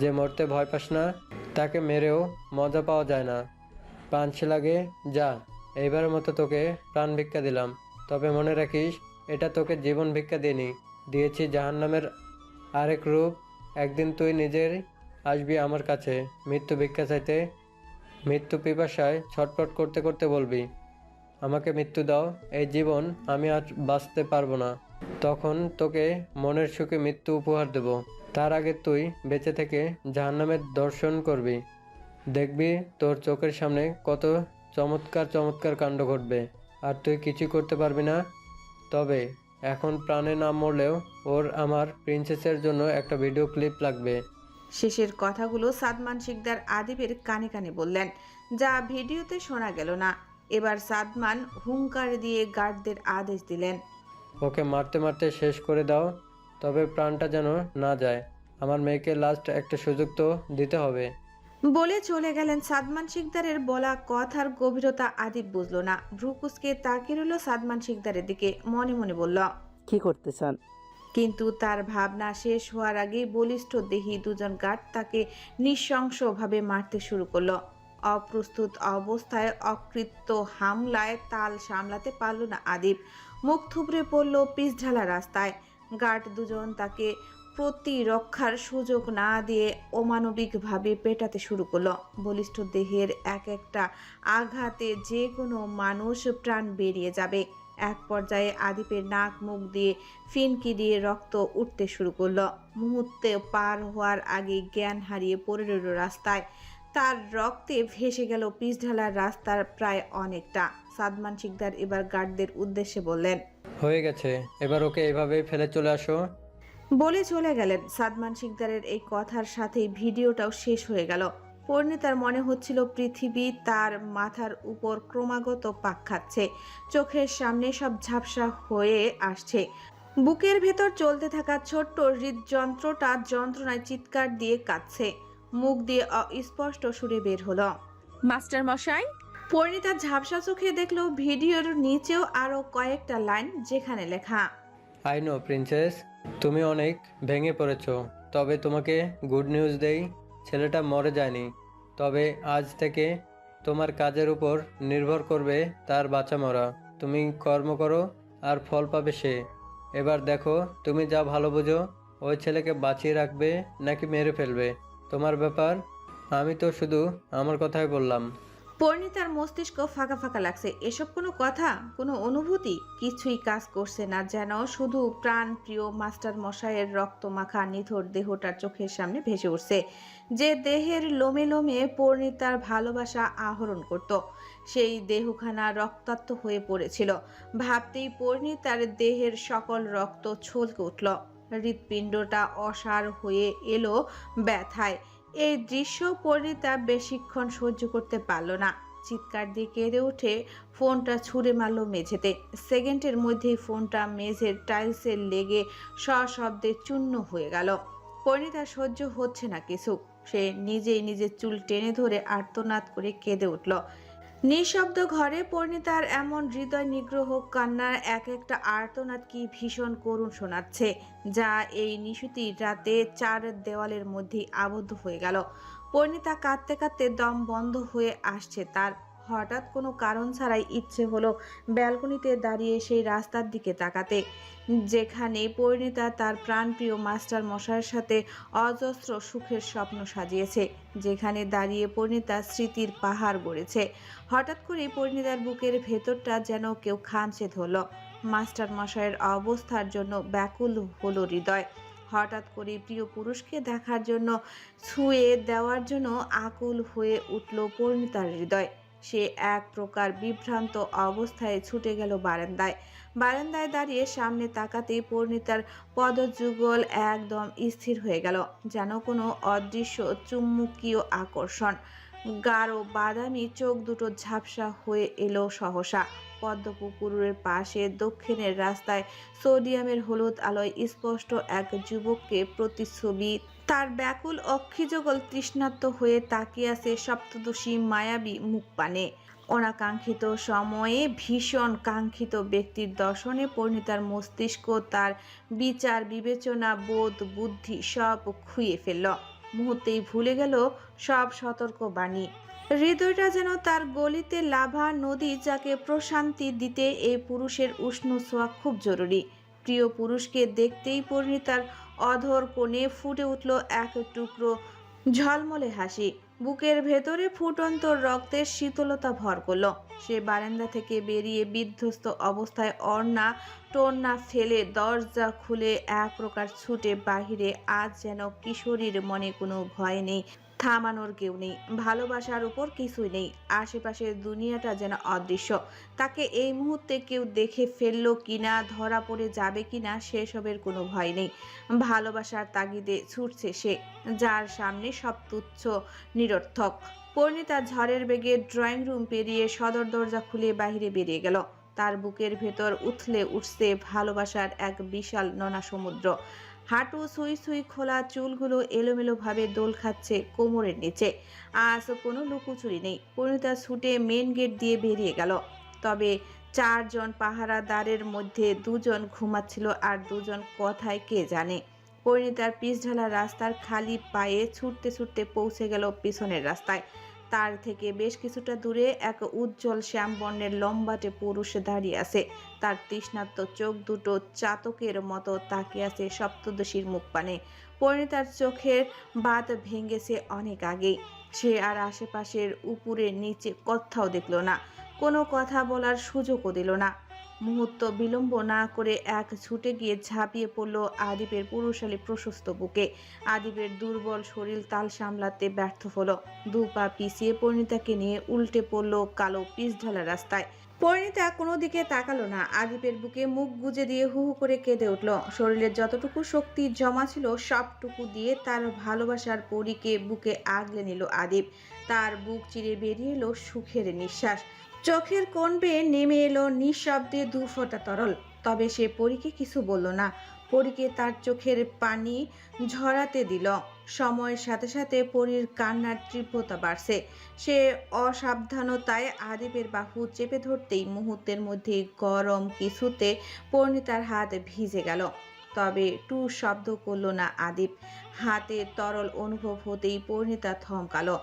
যে মরতে ভয় পাস না তাকে মেরেও মজা পাওয়া যায় না। পাঞ্চে লাগে যা, এইবারের মতো তোকে প্রাণ ভিক্ষা দিলাম। তবে মনে রাখিস, এটা তোকে জীবন ভিক্ষা দিইনি, দিয়েছি জাহান্নামের আরেক রূপ। একদিন তুই নিজের আসবি আমার কাছে মৃত্যু ভিক্ষা চাইতে। মৃত্যু পিপাসায় ছটফট করতে করতে বলবি, আমাকে মৃত্যু দাও, এই জীবন আমি আর বাঁচতে পারবো না। তখন তোকে মনের সুখে মৃত্যু উপহার দেব। তার আগে তুই বেঁচে থেকে জাহান্নামের দর্শন করবি। দেখবি তোর চোখের সামনে কত চমৎকার চমৎকার কাণ্ড ঘটবে, আর তুই কিছুই করতে পারবি না। তবে এখন প্রাণে না মরলেও ওর আমার প্রিন্সেসের জন্য একটা ভিডিও ক্লিপ লাগবে। শেষের কথাগুলো সাদমান শিকদার আদিবের কানে কানে বললেন, যা ভিডিওতে শোনা গেল না। এবার সাদমান হুঙ্কার দিয়ে গার্ডদের আদেশ দিলেন, ওকে মারতে মারতে শেষ করে দাও, তবে প্রাণটা যেন না যায়। আমার মেয়েকে লাস্ট একটা সুযোগ তো দিতে হবে। বলে চলে গেলেন। সাদমান শিকদারের বলা কথার গভীরতা আদিব বুঝল না। ভ্রুকুসকে তাকিয়ে রইল সাদমান শিকদারের দিকে, মনে মনে বলল, কি করতে চান? কিন্তু তার ভাবনা শেষ হওয়ার আগেই বলিষ্ঠ দেহী দুজন গার্ড তাকে নৃশংসভাবে মারতে শুরু করলো। অপ্রস্তুত অবস্থায় অকৃত্য হামলায় তাল সামলাতে পারল না আদিব। মুখ থুবড়ে পড়ল পিচঢালা রাস্তায়। গার্ড দুজন তাকে প্রতিরক্ষার সুযোগ না দিয়ে অমানবিকভাবে পেটাতে শুরু করলো। বলিষ্ঠ দেহের এক একটা আঘাতে যে কোনো মানুষ প্রাণ বেরিয়ে যাবে। এক পর্যায়ে আদিপের নাক মুখ দিয়ে ফিনকি দিয়ে রক্ত উঠতে শুরু করলো। মুহূর্তে পার হওয়ার আগে জ্ঞান হারিয়ে পড়ে রইল রাস্তায়। তার রক্তে ভেসে গেল পিচঢালার রাস্তার প্রায় অনেকটা। সাদমান শিকদার এবার গার্ডদের উদ্দেশ্যে বললেন, হয়ে গেছে, এবার ওকে এভাবেই ফেলে চলে আসো। বলে চলে গেলেন। সাদমান শিকদারের এই কথার সাথেই ভিডিওটাও শেষ হয়ে গেল। পরিণীতার মনে হচ্ছিল পৃথিবী তার মাথার উপর ক্রমাগত পাক খাচ্ছে। চোখের সামনে সব ঝাপসা হয়ে আসছে। বুকের ভেতর চলতে থাকা ছোট্ট হৃদযন্ত্রটা যন্ত্রণায় চিৎকার দিয়ে কাঁদছে। মুখ দিয়ে অস্পষ্ট সুরে বের হলো, মাস্টার মশাই। পরিণীতা ঝাপসা চোখে দেখলো ভিডিওর নিচেও আরো কয়েকটা লাইন, যেখানে লেখা, আই নো প্রিন্সেস, তুমি অনেক ভেঙে পড়েছো, তবে তোমাকে গুড নিউজ দেই, ছেলেটা মরে যায়নি। তবে আজ থেকে তোমার কাজের উপর নির্ভর করবে তার বাঁচা মরা। তুমি কর্ম করো আর ফল পাবে সে। এবার দেখো তুমি যা ভালো বুঝো, ওই ছেলেকে বাঁচিয়ে রাখবে নাকি মেরে ফেলবে, তোমার ব্যাপার। আমি তো শুধু আমার কথাই বললাম। পরিণীতার মস্তিষ্ক ফাঁকা ফাঁকা লাগছে। এসব কোনো কথা, কোনো অনুভূতি কিছুই কাজ করছে না। যেন শুধু প্রাণ প্রিয় মাস্টার মশাইয়ের রক্ত মাখা নিথর দেহটার চোখের সামনে ভেসে উঠছে। যে দেহের লোমে লোমে পরিণীতার ভালোবাসা আহরণ করত, সেই দেহখানা রক্তাক্ত হয়ে পড়েছিল। ভাবতেই পরিণীতার দেহের সকল রক্ত ছলকে উঠল। হৃৎপিণ্ডটা অসাড় হয়ে এলো ব্যথায়। এই দৃশ্য পরিণীতা বেশিক্ষণ সহ্য করতে পারল না। চিৎকার দিয়ে কেঁদে উঠে ফোনটা ছুঁড়ে মারল মেঝেতে। সেকেন্ডের মধ্যেই ফোনটা মেঝের টাইলসে লেগে সশব্দে চূর্ণ হয়ে গেল। পরিণীতার সহ্য হচ্ছে না কিছু। সে নিজেই নিজের চুল টেনে ধরে আর্তনাদ করে কেঁদে উঠল। নিঃশব্দ ঘরে পরিণীতার এমন হৃদয় নিগ্রহ কান্নার এক একটা আর্তনাদ কি ভীষণ করুণ শোনাচ্ছে, যা এই নিশুতি রাতে চার দেওয়ালের মধ্যেই আবদ্ধ হয়ে গেল। পরিণীতা কাঁদতে কাঁদতে দম বন্ধ হয়ে আসছে তার। হঠাৎ কোনো কারণ ছাড়াই ইচ্ছে হলো ব্যালকনিতে দাঁড়িয়ে সেই রাস্তার দিকে তাকাতে, যেখানে পরিণীতা তার প্রাণপ্রিয় মাস্টার মশাইয়ের সাথে অজস্র সুখের স্বপ্ন সাজিয়েছে, যেখানে দাঁড়িয়ে পরিণীতা স্মৃতির পাহাড় গড়েছে। হঠাৎ করে পরিণীতার বুকের ভেতরটা যেন কেউ খামচে ধরল। মাস্টার মশাইয়ের অবস্থার জন্য ব্যাকুল হলো হৃদয়। হঠাৎ করে প্রিয় পুরুষকে দেখার জন্য, ছুঁয়ে দেওয়ার জন্য আকুল হয়ে উঠল পরিণীতার হৃদয়। সে এক প্রকার বিভ্রান্ত অবস্থায় ছুটে গেল বারান্দায়। বারান্দায় দাঁড়িয়ে সামনে তাকাতেই পরিণীতার পদযুগল একদম স্থির হয়ে গেল, যেন কোনো অদৃশ্য চুম্বকীয় আকর্ষণ। গাঢ় বাদামি চোখ দুটো ঝাপসা হয়ে এলো সহসা। পদ্মপুকুরের পাশে দক্ষিণের রাস্তায় সোডিয়ামের হলুদ আলোয় স্পষ্ট এক যুবককে প্রতিচ্ছবি। তার ব্যাকুল অক্ষিযুগল তৃষ্ণার্ত হয়ে তাকিয়ে আছে সপ্তদশী মায়াবী মুখপানে। অনাকাঙ্ক্ষিত সময়ে ভীষণ কাঙ্ক্ষিত ব্যক্তির দর্শনে পরিণীতার মস্তিষ্ক তার বিচার বিবেচনা বোধ বুদ্ধি সব খুইয়ে ফেলল। মুহূর্তেই ভুলে গেল সব সতর্ক বাণী। হৃদয়টা যেন তার গলিতে লাভা নদী, যাকে প্রশান্তি দিতে এই পুরুষের উষ্ণ ছোঁয়া খুব জরুরি। প্রিয় পুরুষকে দেখতেই পরিণীতার অধর কোণে ফুটে উঠল এক টুকরো ঝলমলে হাসি। বুকের ভেতরে ফুটন্ত রক্তের শীতলতা ভর করল। সে বারান্দা থেকে বেরিয়ে বিধ্বস্ত অবস্থায় অর্ণা টোন্না ফেলে দরজা খুলে এক প্রকার ছুটে বাহিরে। আজ যেন কিশোরীর মনে কোনো ভয় নেই, থামানোর কেউ নেই, ভালোবাসার উপর কিছুই নেই। আশেপাশের দুনিয়াটা যেন অদৃশ্য। তাকে এই মুহূর্তে কেউ দেখে ফেললো কিনা, ধরা পড়ে যাবে কিনা, সেসবের কোনো ভয় নেই। ভালোবাসার তাগিদে ছুটছে সে, যার সামনে সব তুচ্ছ নিরর্থক। পরিণীতা ঝড়ের বেগে ড্রয়িং রুম পেরিয়ে সদর দরজা খুলে বাহিরে বেরিয়ে গেল। তার বুকের ভেতর উথলে উঠছে ভালোবাসার এক বিশাল নোনা সমুদ্র। হাঁটু সুই সুই খোলা চুলগুলো এলোমেলোভাবে দোল খাচ্ছে কোমরের নিচে। আজ কোনো লুকোচুরি নেই। পরিণীতা ছুটে মেন গেট দিয়ে বেরিয়ে গেল। তবে 4 জন পাহারাদারের মধ্যে 2 জন ঘুমাচ্ছিল, আর 2 জন কোথায় কে জানে। পরিণীতার পিচঢালা রাস্তার খালি পায়ে ছুটতে ছুটতে পৌঁছে গেল পিছনের রাস্তায়। তার থেকে বেশ কিছুটা দূরে এক উজ্জ্বল শ্যাম বর্ণের লম্বাটে পুরুষ দাঁড়িয়ে আছে। তার তৃষ্ণার্ত চোখ দুটো চাতকের মতো তাকিয়ে আছে সপ্তদশীর মুখ পানে। পরিণীতার চোখের বাঁধ ভেঙেছে অনেক আগেই। সে আর আশেপাশের উপরে নিচে কোথাও দেখল না, কোনো কথা বলার সুযোগও দিল না। মুহূর্ত বিলম্ব না করে এক ছুটে গিয়ে ঝাঁপিয়ে পড়ল আদিপের পুরুষালী প্রশস্ত বুকে। আদিপের দুর্বল শরীর তাল সামলাতে ব্যর্থ হলো। 2 পা পিছিয়ে পরিণীতাকে নিয়ে উল্টে পড়ল কালো পিচঢালা রাস্তায়। পরিণীতা কোনো দিকে তাকালো না। আদিপের বুকে মুখ গুজে দিয়ে হু হু করে কেঁদে উঠল। শরীরের যতটুকু শক্তি জমা ছিল সবটুকু দিয়ে তার ভালোবাসার পরীকে বুকে আগলে নিল আদিপ। তার বুক চিরে বেরিয়ে এলো সুখের নিঃশ্বাস। চোখের কোণ বেয়ে নেমে এলো নিঃশব্দে 2 ফোঁটা তরল। তবে সে পরীকে কিছু বলল না। পরীকে তার চোখের পানি ঝরাতে দিল। সময়ের সাথে সাথে পরীর কান্নার তীব্রতা বাড়ছে। সে অসাবধানতায় আদিপের বাহু চেপে ধরতেই মুহূর্তের মধ্যেই গরম কিছুতে পরিণীতার হাত ভিজে গেল। তবে টু শব্দ করল না আদিপ। হাতে তরল অনুভব হতেই পরিণীতা থমকালো।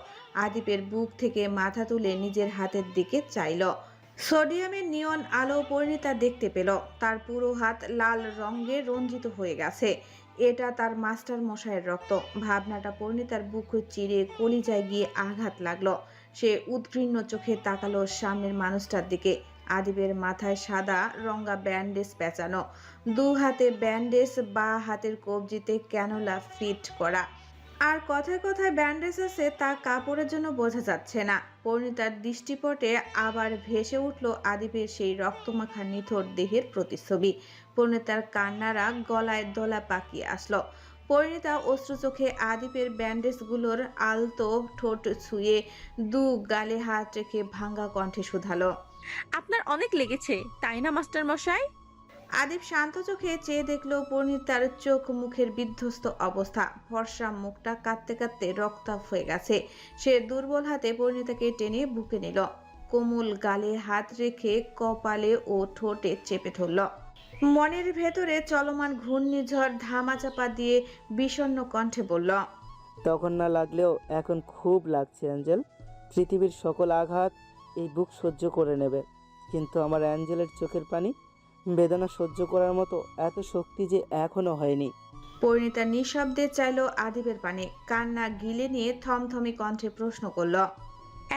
আদিপের বুক থেকে মাথা তুলে নিজের হাতের দিকে চাইল। সোডিয়ামের নিয়ন আলো পরিণীতা দেখতে পেল। তার পুরো হাত লাল রঙে রঞ্জিত হয়ে গেছে। এটা তার মাস্টার মশাইয়ের রক্ত। ভাবনাটা পরিণীতার বুক চিরে কলিজায় গিয়ে আঘাত লাগলো। সে উদ্ঘৃণ্য চোখে তাকালো সামনের মানুষটার দিকে। আদিবের মাথায় সাদা রঙা ব্যান্ডেজ পেঁচানো, 2 হাতে ব্যান্ডেজ, বা হাতের কবজিতে ক্যানোলা ফিট করা। আর কথায় কথায় ব্যান্ডেজ আছে তা কাপড়ের জন্য বোঝা যাচ্ছে না। পরিণীতার দৃষ্টিপটে আবার ভেসে উঠল আদিপের সেই রক্তমাখা নিথর দেহের প্রতিচ্ছবি। পরিণীতার কান্নারা গলায় দোলা পাকিয়ে আসলো। পরিণীতা অশ্রু চোখে আদিপের ব্যান্ডেজগুলোর আলতো ঠোঁট ছুঁয়ে 2 গালে হাত রেখে ভাঙ্গা কণ্ঠে শুধালো, আপনার অনেক লেগেছে তাই না মাস্টার মশাই? আদিপ শান্ত চোখে চেয়ে দেখল পরিণীতার চোখ মুখের বিধ্বস্ত অবস্থা। ফর্সা মুখটা কাঁদতে কাঁদতে রক্তাভ হয়ে গেছে। সে দুর্বল হাতে পরিণীতাকে টেনে বুকে নিল। কোমল গালে হাত রেখে কপালে ও ঠোঁটে চেপে ধরল। মনের ভেতরে চলমান ঘূর্ণিঝড় ধামাচাপা দিয়ে বিষণ্ণ কণ্ঠে বলল, তখন না লাগলেও এখন খুব লাগছে অ্যাঞ্জেল। পৃথিবীর সকল আঘাত এই বুক সহ্য করে নেবে, কিন্তু আমার অ্যাঞ্জেলের চোখের পানি বেদনা সহ্য করার মতো এত শক্তি যে এখনো হয়নি। পরিণীতা নিঃশব্দে চাইল আদিপের পানে। কান্না গিলে নিয়ে থমথমে কণ্ঠে প্রশ্ন করল,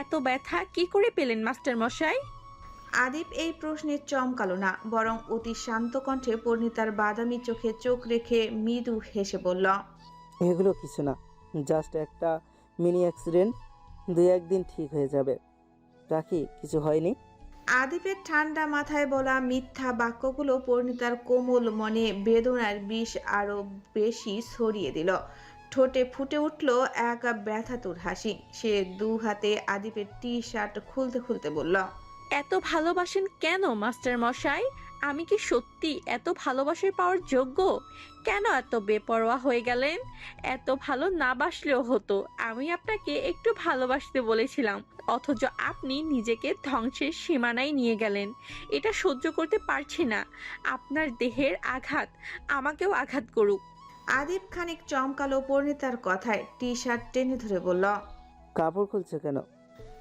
এত ব্যথা কি করে পেলেন মাস্টার মশাই? আদিপ এই প্রশ্নে চমকালো না, বরং অতি শান্ত কণ্ঠে পরিণীতার বাদামি চোখে চোখ রেখে মৃদু হেসে বলল, এগুলো কিছু না, জাস্ট একটা মিনি অ্যাক্সিডেন্ট, 2-1 দিন ঠিক হয়ে যাবে। রাখি, কিছু হয়নি। আদিপের ঠান্ডা মাথায় বলা মিথ্যা বাক্যগুলো পরিণীতার কোমল মনে বেদনার বিষ আরো বেশি ছড়িয়ে দিল। ঠোঁটে ফুটে উঠল এক ব্যথাতুর হাসি। সে 2 হাতে আদিপের টি-শার্ট খুলতে খুলতে বলল, এত ভালোবাসেন কেন মাস্টার মশাই? আমি কি সত্যি এত ভালোবাসার পাওয়ার যোগ্য? কেন এত বেপরোয়া হয়ে গেলেন? এত ভালো না বাসলেও হতো, আমি আপনাকে একটু ভালোবাসতে বলেছিলাম, অথচ আপনি নিজেকে ধ্বংসের সীমানায় নিয়ে গেলেন। এটা সহ্য করতে পারছি না। আপনার দেহের আঘাত আমাকেও আঘাত করুক। আদিপ খানিক চমকালো পরিণীতার কথায়, টি শার্ট টেনে ধরে বলল। কাপড় খুলছে কেন?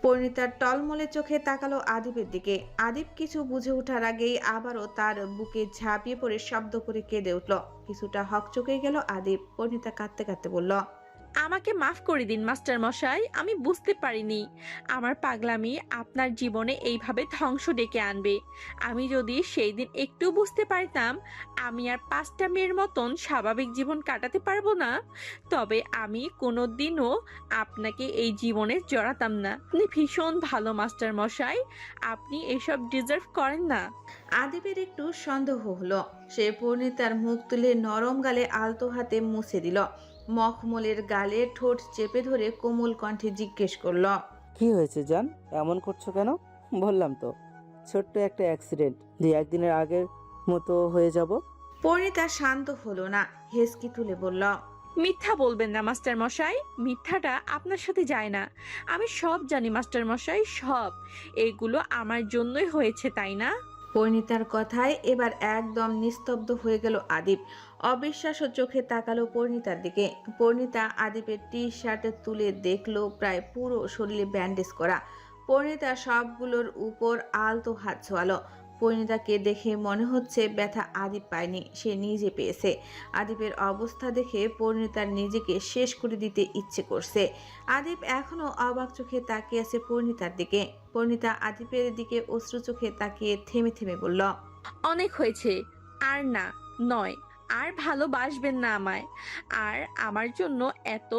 পরিণীতার টলমলে চোখে তাকালো আদিপের দিকে। আদিপ কিছু বুঝে ওঠার আগেই আবারও তার বুকে ঝাঁপিয়ে পড়ে শব্দ করে কেঁদে উঠল। কিছুটা হকচকে গেল আদিপ। পরিণীতা কাঁদতে কাঁদতে বলল, আমাকে মাফ করে দিন মাস্টার মশাই, আমি বুঝতে পারিনি আমার পাগলামি আপনার জীবনে এইভাবে ধ্বংস ডেকে আনবে। আমি যদি সেই দিন একটু বুঝতে পারতাম আমি আর 5টা মেয়ের মতন স্বাভাবিক জীবন কাটাতে পারবো না, তবে আমি কোনোদিনও আপনাকে এই জীবনে জড়াতাম না। আপনি ভীষণ ভালো মাস্টার মশাই, আপনি এসব ডিজার্ভ করেন না। আদিপের একটু সন্দেহ হলো। সে পরিণীতার মুখ তুলে নরম গালে আলতো হাতে মুছে দিল। মখমলের গালে ঠোঁট চেপে ধরে কোমল কণ্ঠে জিজ্ঞেস করল, কি হয়েছে জান, এমন করছো কেন? বললাম তো ছোট্ট একটা অ্যাক্সিডেন্ট, যে একদিনের আগের মতো হয়ে যাব। পরিণীতা শান্ত হলো না, হেসকি তুলে বলল, মিথ্যা বলবেন না মাস্টার মশাই, মিথ্যাটা আপনার সাথে যায় না। আমি সব জানি মাস্টার মশাই, সব এগুলো আমার জন্যই হয়েছে, তাই না? পরিণীতার কথায় এবার একদম নিস্তব্ধ হয়ে গেল আদিপ। অবিশ্বাস্য চোখে তাকালো পরিণীতার দিকে। পরিণীতা আদিপের টি শার্ট তুলে দেখলো প্রায় পুরো শরীরে ব্যান্ডেজ করা। পরিণীতা সবগুলোর উপর আলতো হাত ছোঁয়ালো। পরিণীতাকে দেখে মনে হচ্ছে ব্যথা আদিপ পায়নি, সে নিজে পেয়েছে। আদিপের অবস্থা দেখে পরিণীতার নিজেকে শেষ করে দিতে ইচ্ছে করছে। আদিপ এখনো অবাক চোখে তাকিয়ে আছে পরিণীতার দিকে। পরিণীতা আদিপের দিকে অশ্রু চোখে তাকিয়ে থেমে থেমে বলল, অনেক হয়েছে, আর না, নয়, আর ভালোবাসবেন না আমায়, আর আমার জন্য এত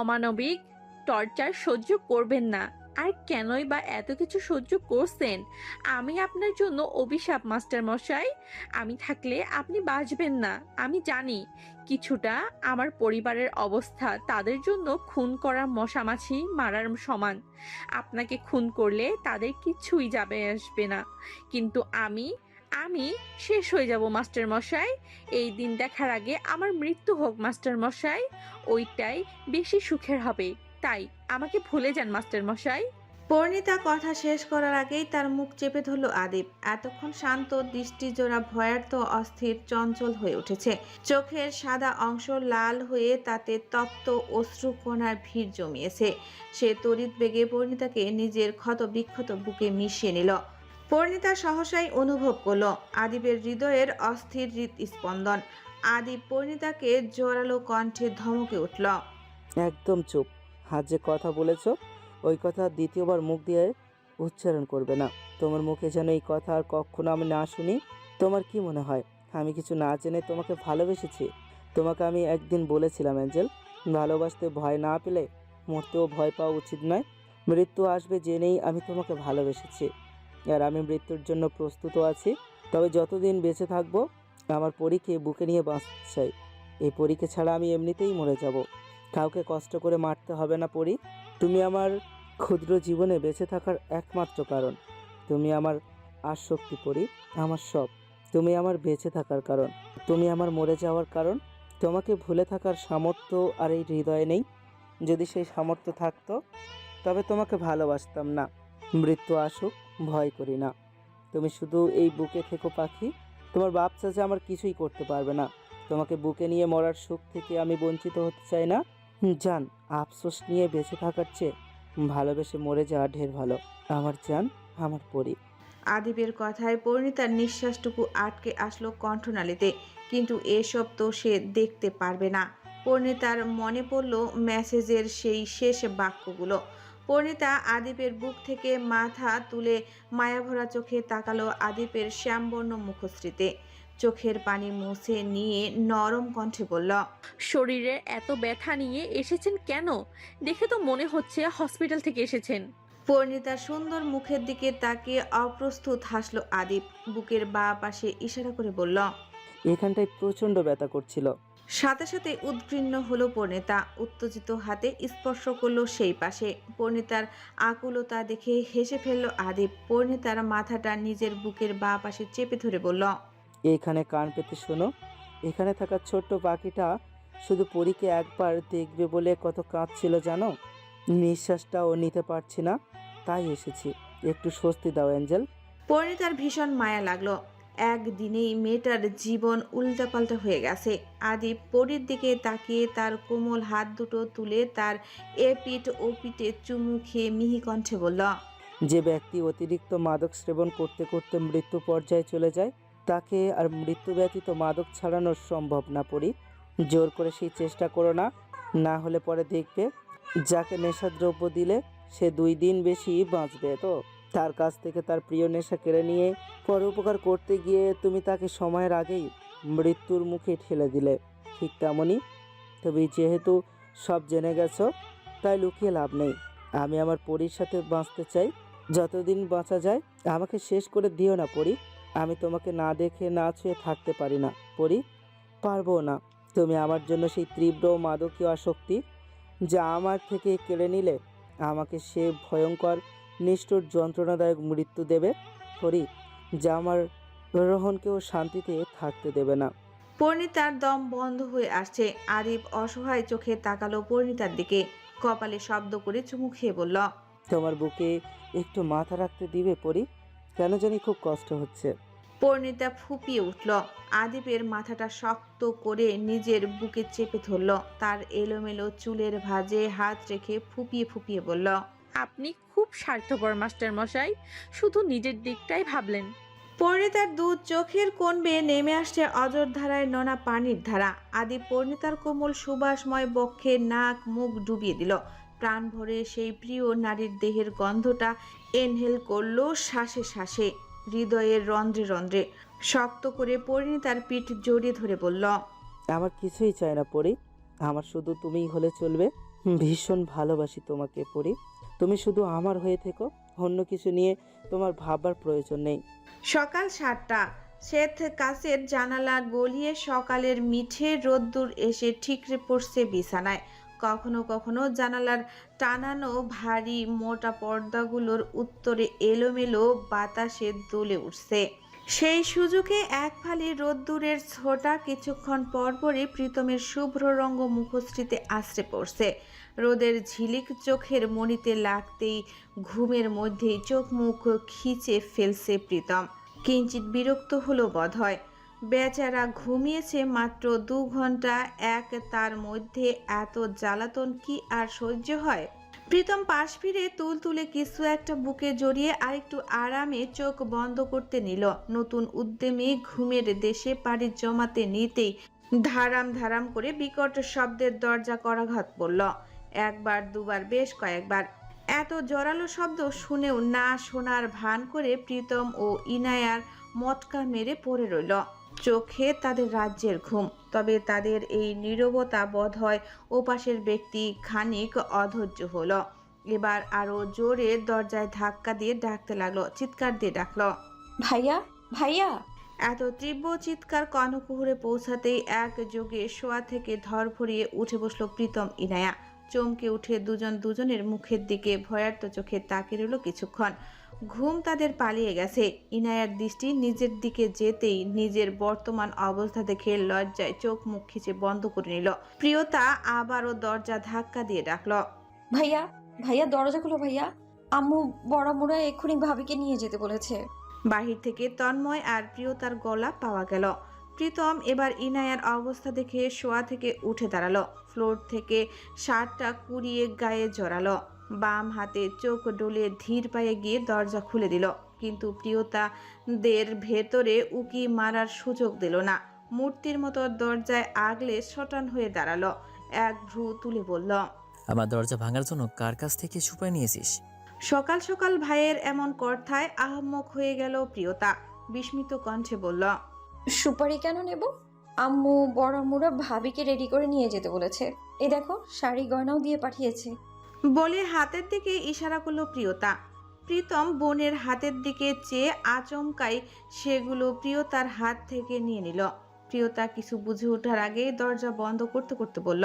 অমানবিক টর্চার সহ্য করবেন না। আর কেনই বা এত কিছু সহ্য করছেন? আমি আপনার জন্য অভিশাপ মাস্টার মশাই। আমি থাকলে আপনি বাঁচবেন না, আমি জানি। কিছুটা আমার পরিবারের অবস্থা তাদের জন্য খুন করা মশামাছি মারার সমান। আপনাকে খুন করলে তাদের কিছুই যাবে আসবে না, কিন্তু আমি আমি শেষ হয়ে যাব মাস্টার মশাই। এই দিন দেখার আগে আমার মৃত্যু হোক মাস্টার মশাই, ওইটাই বেশি সুখের হবে। তাই আমাকে ভুলে যান মাস্টার মশাই। পরিণীতা কথা শেষ করার আগেই তার মুখ চেপে ধরল আদিপ। এতক্ষণ শান্ত দৃষ্টি জোড়া ভয়ার্থ, অস্থির, চঞ্চল হয়ে উঠেছে। চোখের সাদা অংশ লাল হয়ে তাতে তপ্ত অশ্রুকণার ভিড় জমিয়েছে। সে তড়িৎ বেগে পরিণীতাকে নিজের ক্ষত বিক্ষত বুকে মিশিয়ে নিল। পরিণীতা সহসাই অনুভব করল আদিপের হৃদয়ের অস্থির হৃৎস্পন্দন। আদিপ পরিণীতাকে জোরালো কণ্ঠে ধমকে উঠল, একদম চুপ। আজ যে কথা বলেছ ওই কথা দ্বিতীয়বার মুখ দিয়ে উচ্চারণ করবে না। তোমার মুখে যেন এই কথা আর কখনো আমি না শুনি। তোমার কি মনে হয় আমি কিছু না জেনে তোমাকে ভালোবেসেছি? তোমাকে আমি একদিন বলেছিলাম অ্যাঞ্জেল, ভালোবাসতে ভয় না পেলে মরতেও ভয় পাওয়া উচিত নয়। মৃত্যু আসবে জেনেই আমি তোমাকে ভালোবেসেছি, আর আমি মৃত্যুর জন্য প্রস্তুতও আছি। তবে যতদিন বেঁচে থাকবো আমার পরীকে বুকে নিয়ে বাঁচতে চাই। এই পরীকে ছাড়া আমি এমনিতেই মরে যাব। কাউকে কষ্ট করে মারতে হবে না পরী। তুমি আমার ক্ষুদ্র জীবনে বেঁচে থাকার একমাত্র কারণ। তুমি আমার আসক্তি পরী, আমার সব। তুমি আমার বেঁচে থাকার কারণ, তুমি আমার মরে যাওয়ার কারণ। তোমাকে ভুলে থাকার সামর্থ্য আর এই হৃদয়ে নেই। যদি সেই সামর্থ্য থাকতো তবে তোমাকে ভালোবাসতাম না। মৃত্যু আসুক, ভয় করি না। তুমি শুধু এই বুকে থেকো পাখি। তোমার বাপ চাচা আমার কিছুই করতে পারবে না। তোমাকে বুকে নিয়ে মরার সুখ থেকে আমি বঞ্চিত হতে চাই না। জান, আফসোস নিয়ে বেঁচে থাকার চেয়ে ভালোবেসে মরে যাওয়া ঢের ভালো। আমার জান, আমার পরী। আদিপের কথায় পরিণীতার নিঃশ্বাসটুকু আটকে আসলো কণ্ঠনালীতে। কিন্তু এসব তো সে দেখতে পারবে না। পরিণীতার মনে পড়ল মেসেজের সেই শেষ বাক্যগুলো। পরিণীতা আদিপের বুক থেকে মাথা তুলে মায়াভরা চোখে তাকালো আদিপের শ্যামবর্ণ মুখশ্রীতে। চোখের পানি মুছে নিয়ে নরম কণ্ঠে বলল, শরীরে এত ব্যথা নিয়ে এসেছেন কেন? দেখে তো মনে হচ্ছে হসপিটাল থেকে এসেছেন। পরিণীতার সুন্দর মুখের দিকে তাকিয়ে অপ্রস্তুত হাসলো আদিপ। বুকের বাঁ পাশে ইশারা করে বলল, এখানটায় প্রচণ্ড ব্যথা করছিল। সাথে সাথে উদ্গ্রীন্ন হলো পরিণীতা। উত্তেজিত হাতে স্পর্শ করলো সেই পাশে। পরিণীতার আকুলতা দেখে হেসে ফেলল আদিপ। পরিণীতার মাথাটা নিজের বুকের বাঁ পাশে চেপে ধরে বলল, এইখানে কান পেতে শোনো। এখানে থাকা ছোট্ট পাখিটা শুধু পরীকে একবার দেখবে বলে কত কাঁদছিল জানো? নিঃশ্বাসটাও নিতে পারছি না, তাই এসেছি। একটু স্বস্তি দাও অ্যাঞ্জেল। পরিণীতার ভীষণ মায়া লাগলো। একদিনেই মেয়েটার জীবন উল্টাপাল্টা হয়ে গেছে। আদিপ পরীর দিকে তাকিয়ে তার কোমল হাত দুটো তুলে তার এপিঠ ও পিঠে চুমু খেয়ে মিহি কণ্ঠে বলল, যে ব্যক্তি অতিরিক্ত মাদক সেবন করতে করতে মৃত্যু পর্যায়ে চলে যায় তাকে আর মৃত্যু ব্যতীত মাদক ছাড়ানো সম্ভব না পড়ি। জোর করে সেই চেষ্টা করো না, না হলে পরে দেখবে যাকে নেশাদ্রব্য দিলে সে 2 দিন বেশি বাঁচবে। তো তার কাছ থেকে তার প্রিয় নেশা কেড়ে নিয়ে পরে উপকার করতে গিয়ে তুমি তাকে সময়ের আগেই মৃত্যুর মুখে ঠেলে দিলে। ঠিক তেমনই তবে যেহেতু সব জেনে গেছো তাই লুকিয়ে লাভ নেই। আমি আমার পরীর সাথে বাঁচতে চাই, যতদিন বাঁচা যায়। আমাকে শেষ করে দিও না পরী। আমি তোমাকে না দেখে না ছুঁয়ে থাকতে পারি না পরী, পারবো না। তুমি আমার জন্য সেই তীব্র মাদকীয় আসক্তি যা আমার থেকে কেড়ে নিলে আমাকে সে ভয়ঙ্কর নিষ্ঠুর যন্ত্রণাদায়ক মৃত্যু দেবে পরী, যা আমার রোহনকেও শান্তিতে থাকতে দেবে না। পরিণীতার দম বন্ধ হয়ে আসছে। আদিপ অসহায় চোখে তাকালো পরিণীতার দিকে, কপালে শব্দ করে চুমু খেয়ে বলল, তোমার বুকে একটু মাথা রাখতে দিবে পরী? কেন জানি খুব কষ্ট হচ্ছে। পরিণীতা ফুপিয়ে উঠল। আদিপের মাথাটা শক্ত করে নিজের বুকে চেপে ধরল। তার এলোমেলো চুলের ভাঁজে হাত রেখে ফুপিয়ে ফুপিয়ে বলল, আপনি খুব স্বার্থপর মাস্টার মশাই, শুধু নিজের দিকটাই ভাবলেন। পরিণীতার দুধ চোখের কোণ বেয়ে নেমে আসছে অজর ধারায় নোনা পানির ধারা। আদিপ পরিণীতার কোমল সুবাসময় বক্ষে নাক মুখ ডুবিয়ে দিল। প্রাণ ভরে সেই প্রিয় নারীর দেহের গন্ধটা ইনহেল করলো শ্বাসে শ্বাসে, হৃদয়ের রন্ধ্রে রন্ধ্রে। শক্ত করে পরিণীতার পিঠ জড়িয়ে ধরে বলল, আমার কিছুই চাই না পরী, আমার শুধু তুমিই হলে চলবে। ভীষণ ভালোবাসি তোমাকে পরী, তুমি শুধু আমার হয়ে থেকো, অন্য কিছু নিয়ে তোমার ভাববার প্রয়োজন নেই। সকাল 7টা। শ্বেত কাচের জানালা গলিয়ে সকালের মিঠে রোদ্দুর এসে ঠিকরে পড়ছে বিছানায়। কখনো কখনো জানালার টানানো ভারী মোটা পর্দাগুলোর উত্তরে এলোমেলো বাতাসে দুলে উঠছে। সেই সুযোগে এক ফালি রোদ্দুরের ছোটা কিছুক্ষণ পরপরই প্রীতমের শুভ্র রঙ্গ মুখশ্রীতে আশ্রে পড়ছে। রোদের ঝিলিক চোখের মণিতে লাগতেই ঘুমের মধ্যেই চোখ মুখ খিচে ফেলছে প্রীতম। কিঞ্চিত বিরক্ত হলো বোধহয়। বেচারা ঘুমিয়েছে মাত্র 2 ঘন্টা, তার মধ্যে এত জ্বালাতন কি আর সহ্য হয়? প্রীতম পাশ ফিরে তুলতুলে কিছু একটা বুকে জড়িয়ে আরেকটু আরামে চোখ বন্ধ করতে নিল। নতুন উদ্যমে ঘুমের দেশে পাড়ি জমাতে নিতেই ধারাম ধারাম করে বিকট শব্দের দরজা করাঘাত পড়ল। একবার দুবার, বেশ কয়েকবার। এত জোরালো শব্দ শুনেও না শোনার ভান করে প্রীতম ও ইনায়ার মটকা মেরে পড়ে রইল। চোখে তাদের রাজ্যের ঘুম। তবে তাদের এই নীরবতা বোধ হয় ওপাশের ব্যক্তি খানিক অধৈর্য হলো। এবার আরো জোরে দরজায় ধাক্কা দিয়ে ডাকতে লাগলো, চিৎকার দিয়ে ডাকলো, ভাইয়া ভাইয়া। এত তীব্র চিৎকার কর্ণকুহরে পৌঁছাতেই একযোগে শোয়া থেকে ধরফরিয়ে উঠে বসলো প্রীতম ইনায়া। চমকে উঠে দুজনের মুখের দিকে ভয়ার্ত চোখে তাকিয়ে রইল কিছুক্ষণ। ঘুম তাদের পালিয়ে গেছে। ইনায়ার দৃষ্টি নিজের দিকে যেতেই নিজের বর্তমান অবস্থা দেখে লজ্জায় চোখ মুখ খিচে বন্ধ করে নিল। প্রিয়তা আবারও দরজা ধাক্কা দিয়ে ডাকল, ভাইয়া ভাইয়া দরজা খুলো ভাইয়া, আম্মু বড়ামুড়া এক্ষুনি ভাবিকে নিয়ে যেতে বলেছে। বাহির থেকে তন্ময় আর প্রিয়তার গলা পাওয়া গেল। প্রীতম এবার ইনায়ার অবস্থা দেখে শোয়া থেকে উঠে দাঁড়ালো। ফ্লোর থেকে শার্টটা কুড়িয়ে গায়ে জড়ালো। বাম হাতে চোখ ডলে ধীর পায়ে গিয়ে দরজা খুলে দিল। কিন্তু প্রিয়তাদের ভেতরে উকি মারার সুযোগ দিল না। মূর্তির মতো দরজায় আগলে শটান হয়ে দাঁড়ালো। এক ভ্রু তুলে বলল, আমার দরজা ভাঙার জন্য কার কাছ থেকে সুপাই নিয়েছিস? সকাল সকাল ভাইয়ের এমন কথায় আহম্মক হয়ে গেল প্রিয়তা। বিস্মিত কণ্ঠে বলল, সুপারি কেন নেব? আম্মু বড়ামুড়া ভাবিকে রেডি করে নিয়ে যেতে বলেছে। এই দেখো শাড়ি গয়নাও দিয়ে পাঠিয়েছে। বলে হাতের দিকে ইশারা করলো প্রিয়তা। প্রীতম বোনের হাতের দিকে চেয়ে আচমকাই সেগুলো প্রিয়তার হাত থেকে নিয়ে নিল। প্রিয়তা কিছু বুঝে ওঠার আগেই দরজা বন্ধ করতে করতে বলল,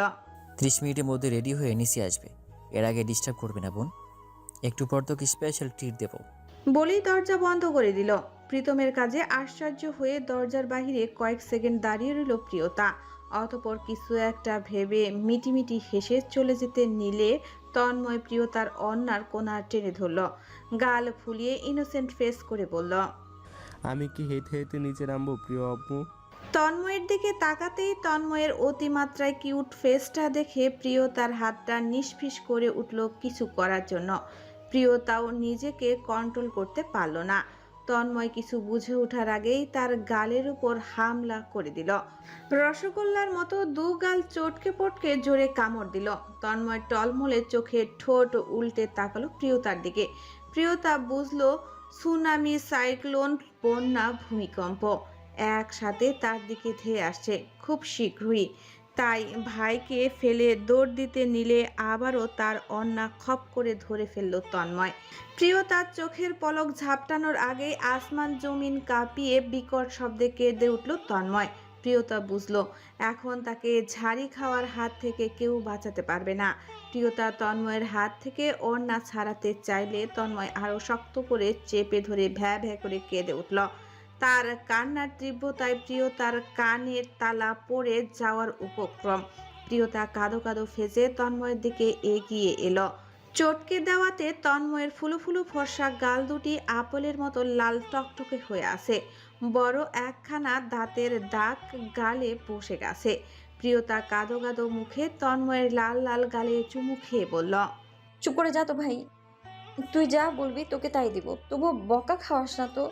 30 মিনিটের মধ্যে রেডি হয়ে নিচে আসবে। এর আগে ডিস্টার্ব করবে না বোন, একটু পর তোকে স্পেশাল ট্রিট দেবো। বলেই দরজা বন্ধ করে দিল। প্রীতমের কাজে আশ্চর্য হয়ে দরজার বাহিরে কয়েক সেকেন্ড দাঁড়িয়ে রইল প্রিয়তা। অতঃপর কিছু একটা ভেবে মিটিমিটি হেসে চলে যেতে নিলে তন্ময় প্রিয়তার অন্যার কোণা টেনে ধরল। গাল ফুলিয়ে ইনোসেন্ট ফেস করে বলল, আমি কি হেঁটে হেঁটে নিচে নামবো প্রিয় আব্বু? তন্ময়ের দিকে তাকাতেই তন্ময়ের অতিমাত্রায় কিউট ফেসটা দেখে প্রিয় তার হাতটা নিষ্ফিস করে উঠল কিছু করার জন্য। প্রিয় তাও নিজেকে কন্ট্রোল করতে পারল না। তন্ময় কিছু বুঝে ওঠার আগেই তার গালের উপর হামলা করে দিল। রসগোল্লার মতো দু গাল চটকে পটকে জোরে কামড় দিল। তন্ময় টলমলে চোখে ঠোঁট উল্টে তাকালো প্রিয়তার দিকে। প্রিয়তা বুঝলো সুনামি, সাইক্লোন, বন্যা, ভূমিকম্প একসাথে তার দিকে ধেয়ে আসছে খুব শীঘ্রই। তাই ভাইকে ফেলে দৌড় দিতে নিলে আবারও তার অন্না খপ করে ধরে ফেলল তন্ময়। প্রিয় তার চোখের পলক ঝাপটানোর আগেই আসমান জমিন কাঁপিয়ে বিকট শব্দে কেঁদে উঠল তন্ময়। প্রিয়তা বুঝলো এখন তাকে ঝাড়ি খাওয়ার হাত থেকে কেউ বাঁচাতে পারবে না। প্রিয়তা তন্ময়ের হাত থেকে অন্না ছাড়াতে চাইলে তন্ময় আরো শক্ত করে চেপে ধরে ভ্যা ভ্যা করে কেঁদে উঠল। তার কান্নার তীব্রতায় প্রিয়তার কানের তালা পড়ে যাওয়ার উপক্রম। প্রিয়তা কাঁদো কাঁদো ফেজে তন্ময়ের দিকে এগিয়ে এলো। চটকে দেওয়াতে তন্ময়ের ফুলো ফুলো ফর্সা গাল দুটি আপেলের মতো লাল টকটকে হয়ে আছে। বড় একখানা দাঁতের দাগ গালে বসে গেছে। প্রিয়তা কাঁদো কাঁদো মুখে তন্ময়ের লাল লাল গালে চুমু খেয়ে বলল, চুপ করে যা তো ভাই, তুই যা বলবি তোকে তাই দিব, তবু বকা খাওয়াস না তো।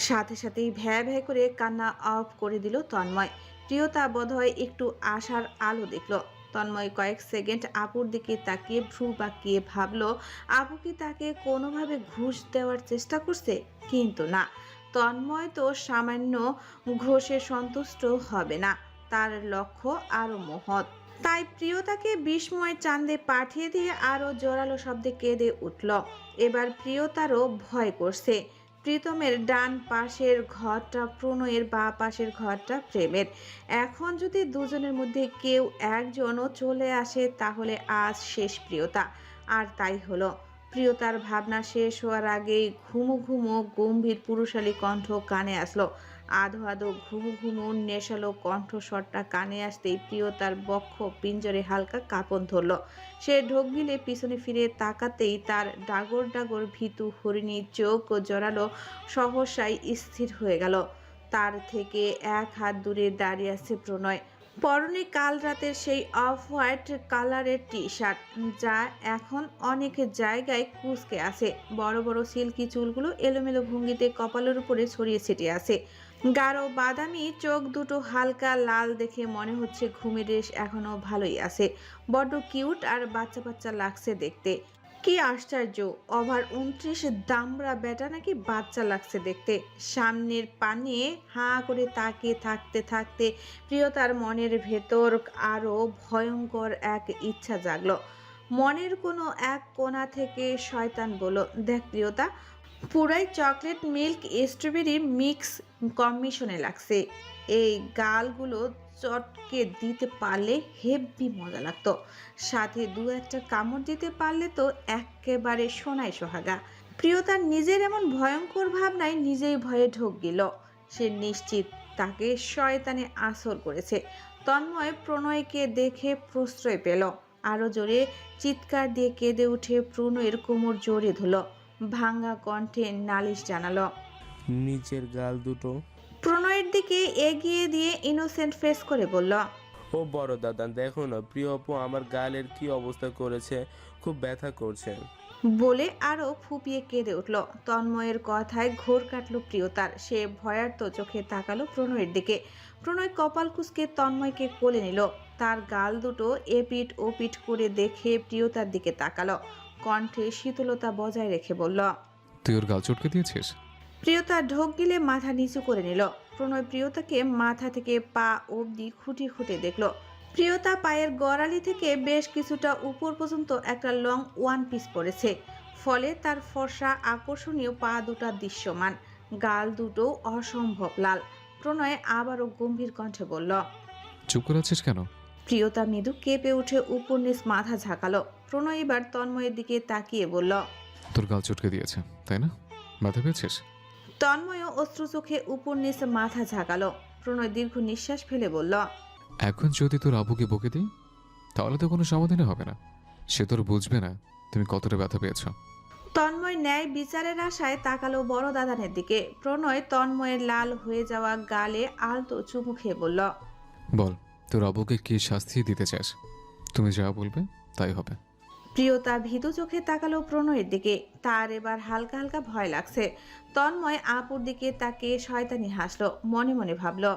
সাথে সাথেই ভ্যা ভ্যা করে কান্না অফ করে দিল তন্ময়। প্রিয়তা বোধহয় একটু আশার আলো দেখল। তন্ময় কয়েক সেকেন্ড আপুর দিকে তাকিয়ে ভ্রু বাঁকিয়ে ভাবলো আপু কি তাকে কোনোভাবে ঘুষ দেওয়ার চেষ্টা করছে, কিন্তু না, তন্ময় তো সামান্য ঘোষে সন্তুষ্ট হবে না, তার লক্ষ্য আরো মহৎ। তাই প্রিয়তাকে বিস্ময় চাঁদে পাঠিয়ে দিয়ে আরো জোরালো শব্দে কেঁদে উঠল। এবার প্রিয়তারও ভয় করছে। প্রীতমের ডান পাশের ঘরটা প্রণয়ের, বা পাশের ঘরটা প্রেমের। এখন যদি দুজনের মধ্যে কেউ একজনও চলে আসে তাহলে আজ শেষ প্রিয়তা। আর তাই হলো। প্রিয়তার ভাবনা শেষ হওয়ার আগেই ঘুমু ঘুমু গম্ভীর পুরুষালী কণ্ঠ কানে আসলো। আধো আধো ঘুমু ঘুমু নেশালো কণ্ঠস্বরটা কানে আসতেই প্রিয়তার বক্ষ পিঞ্জরে হালকা কাঁপন ধরল। সে ঢোক গিলে পিছনে ফিরে তাকাতেই তার ডাগর ডাগর ভীতু হরিণী চোখ ও জোরালো সহসাই স্থির হয়ে গেল। তার থেকে এক হাত দূরে দাঁড়িয়ে আছে প্রণয়। পরনে কাল রাতের সেই অফ হোয়াইট কালারের টি শার্ট, যা এখন অনেক জায়গায় কুঁচকে আছে। বড় বড় সিল্কি চুলগুলো এলোমেলো ভঙ্গিতে কপালের উপরে ছড়িয়ে ছিটিয়ে আছে। গাঢ় বাদামি চোখ দুটো হালকা লাল দেখে মনে হচ্ছে ঘুমের রেশ এখনো ভালোই আছে। বড্ড কিউট আর বাচ্চা বাচ্চা লাগছে দেখতে। কি আশ্চর্য, ওভার 29 দামড়া বেটা নাকি বাচ্চা লাগছে দেখতে। সামনের পানে হাঁ করে তাকিয়ে থাকতে থাকতে প্রিয়তার মনের ভেতর আরো ভয়ঙ্কর এক ইচ্ছা জাগলো। মনের কোনো এক কোণা থেকে শয়তান বলল, দেখ প্রিয়তা, পুরাই চকলেট মিল্ক স্ট্রবেরি মিক্স কম্বিনেশনে লাগছে। এই গালগুলো চটকে দিতে পারলে হেব্বি মজা লাগতো, সাথে দু একটা কামড় দিতে পারলে তো একেবারে সোনায় সোহাগা। প্রিয়তার নিজের এমন ভয়ঙ্কর ভাবনায় নিজেই ভয়ে ঢোক গেল। সে নিশ্চিত তাকে শয়তানে আসর করেছে। তন্ময় প্রণয়কে দেখে প্রশ্রয় পেল। আরো জোরে চিৎকার দিয়ে কেঁদে উঠে প্রণয়ের কোমর জোরে ধুলো। ভাঙ্গা কণ্ঠে নালিশ জানালো, নিচের গাল দুটো। প্রণয়ের দিকে এগিয়ে দিয়ে ইনোসেন্ট ফেস করে বলল, ও বড় দাদা, দেখো না প্রিয় আপু আমার গালের কি অবস্থা করেছে, খুব ব্যথা করছে। বলে আরো ফুপিয়ে কেঁদে উঠল। তন্ময়ের কথায় ঘোর কাটল প্রিয়তার। সে ভয়ার্ত চোখে তাকালো প্রণয়ের দিকে। প্রণয় কপাল কুঁচকে তন্ময়কে কোলে নিল। তার গাল দুটো এপিট ওপিট করে দেখে প্রিয়তার দিকে তাকালো। কণ্ঠে শীতলতা বজায় রেখে বলল, তুই ওর গাল চটকে দিয়েছিস? প্রিয়তা ঢোক গিলে মাথা নিচু করে নিল। প্রণয় প্রিয়তাকে মাথা থেকে পা অবধি খুঁটে খুঁটে দেখলো। প্রিয়তা পায়ের গড়ালি থেকে বেশ কিছুটা উপর পর্যন্ত একটা লং ওয়ান পিস পরেছে, ফলে তার ফর্সা আকর্ষণীয় পা দুটা দৃশ্যমান, গাল দুটো অসম্ভব লাল। প্রণয় আবারও গম্ভীর কণ্ঠে বলল, চুপ করে আছিস কেন? প্রিয়তা মৃদু কেঁপে উঠে উপর নিচ মাথা ঝাঁকালো। প্রণয় এবার তন্ময়ের দিকে তাকিয়ে বলল, তোর গাল চটকে দিয়েছে তাই না? ব্যথা পেয়েছিস? তন্ময়ও অশ্রু চোখে উপর নিচ মাথা ঝাঁকালো। প্রণয় দীর্ঘ নিঃশ্বাস ফেলে বলল, এখন যদি তোর আবুকে বকে দিই তাহলে তো কোনো সমাধানই হবে না। সে তোর বুঝবে না তুমি কতটা ব্যথা পেয়েছ। তন্ময় ন্যায় বিচারের আশায় তাকালো বড় দাদানের দিকে। প্রণয় তন্ময়ের লাল হয়ে যাওয়া গালে আলতো চুমু খেয়ে বলল, বল, তোর আবুকে কি শাস্তি দিতে চাস? তুমি যা বলবে তাই হবে। প্রিয়তা ভীতু চোখে তাকালো প্রণয়ের দিকে। তার এবার হালকা হালকা ভয় লাগছে। তন্ময় আপুর দিকে তাকে শয়তানি হাসলো, মনে মনে ভাবলো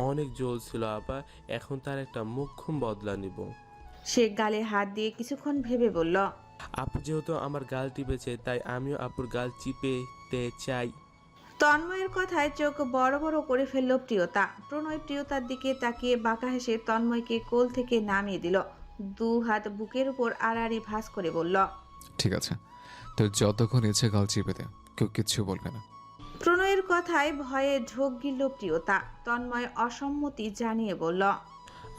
অনেক জোর ছিল আপা, এখন তার একটা মুখ্যম বদলা নিব। সে গালে হাত দিয়ে কিছুক্ষণ ভেবে বলল, আপু যেহেতু আমার গাল টিপেছে, তাই আমিও আপুর গাল চিপেতে চাই। তন্ময়ের কথায় চোখ বড় বড় করে ফেলল প্রিয়তা। প্রণয় প্রিয়তার দিকে তাকিয়ে বাঁকা হেসে তন্ময়কে কোল থেকে নামিয়ে দিল। দু হাত বুকের উপর আড়াআড়ি ভাঁজ করে বলল, ঠিক আছে, তোর যতক্ষণ ইচ্ছে গাল চিপে দে, কেউ কিচ্ছু বলবে না। প্রণয়ের কথায় ভয়ে ঢোক গিলল প্রিয়তা। তন্ময় অসম্মতি জানিয়ে বলল,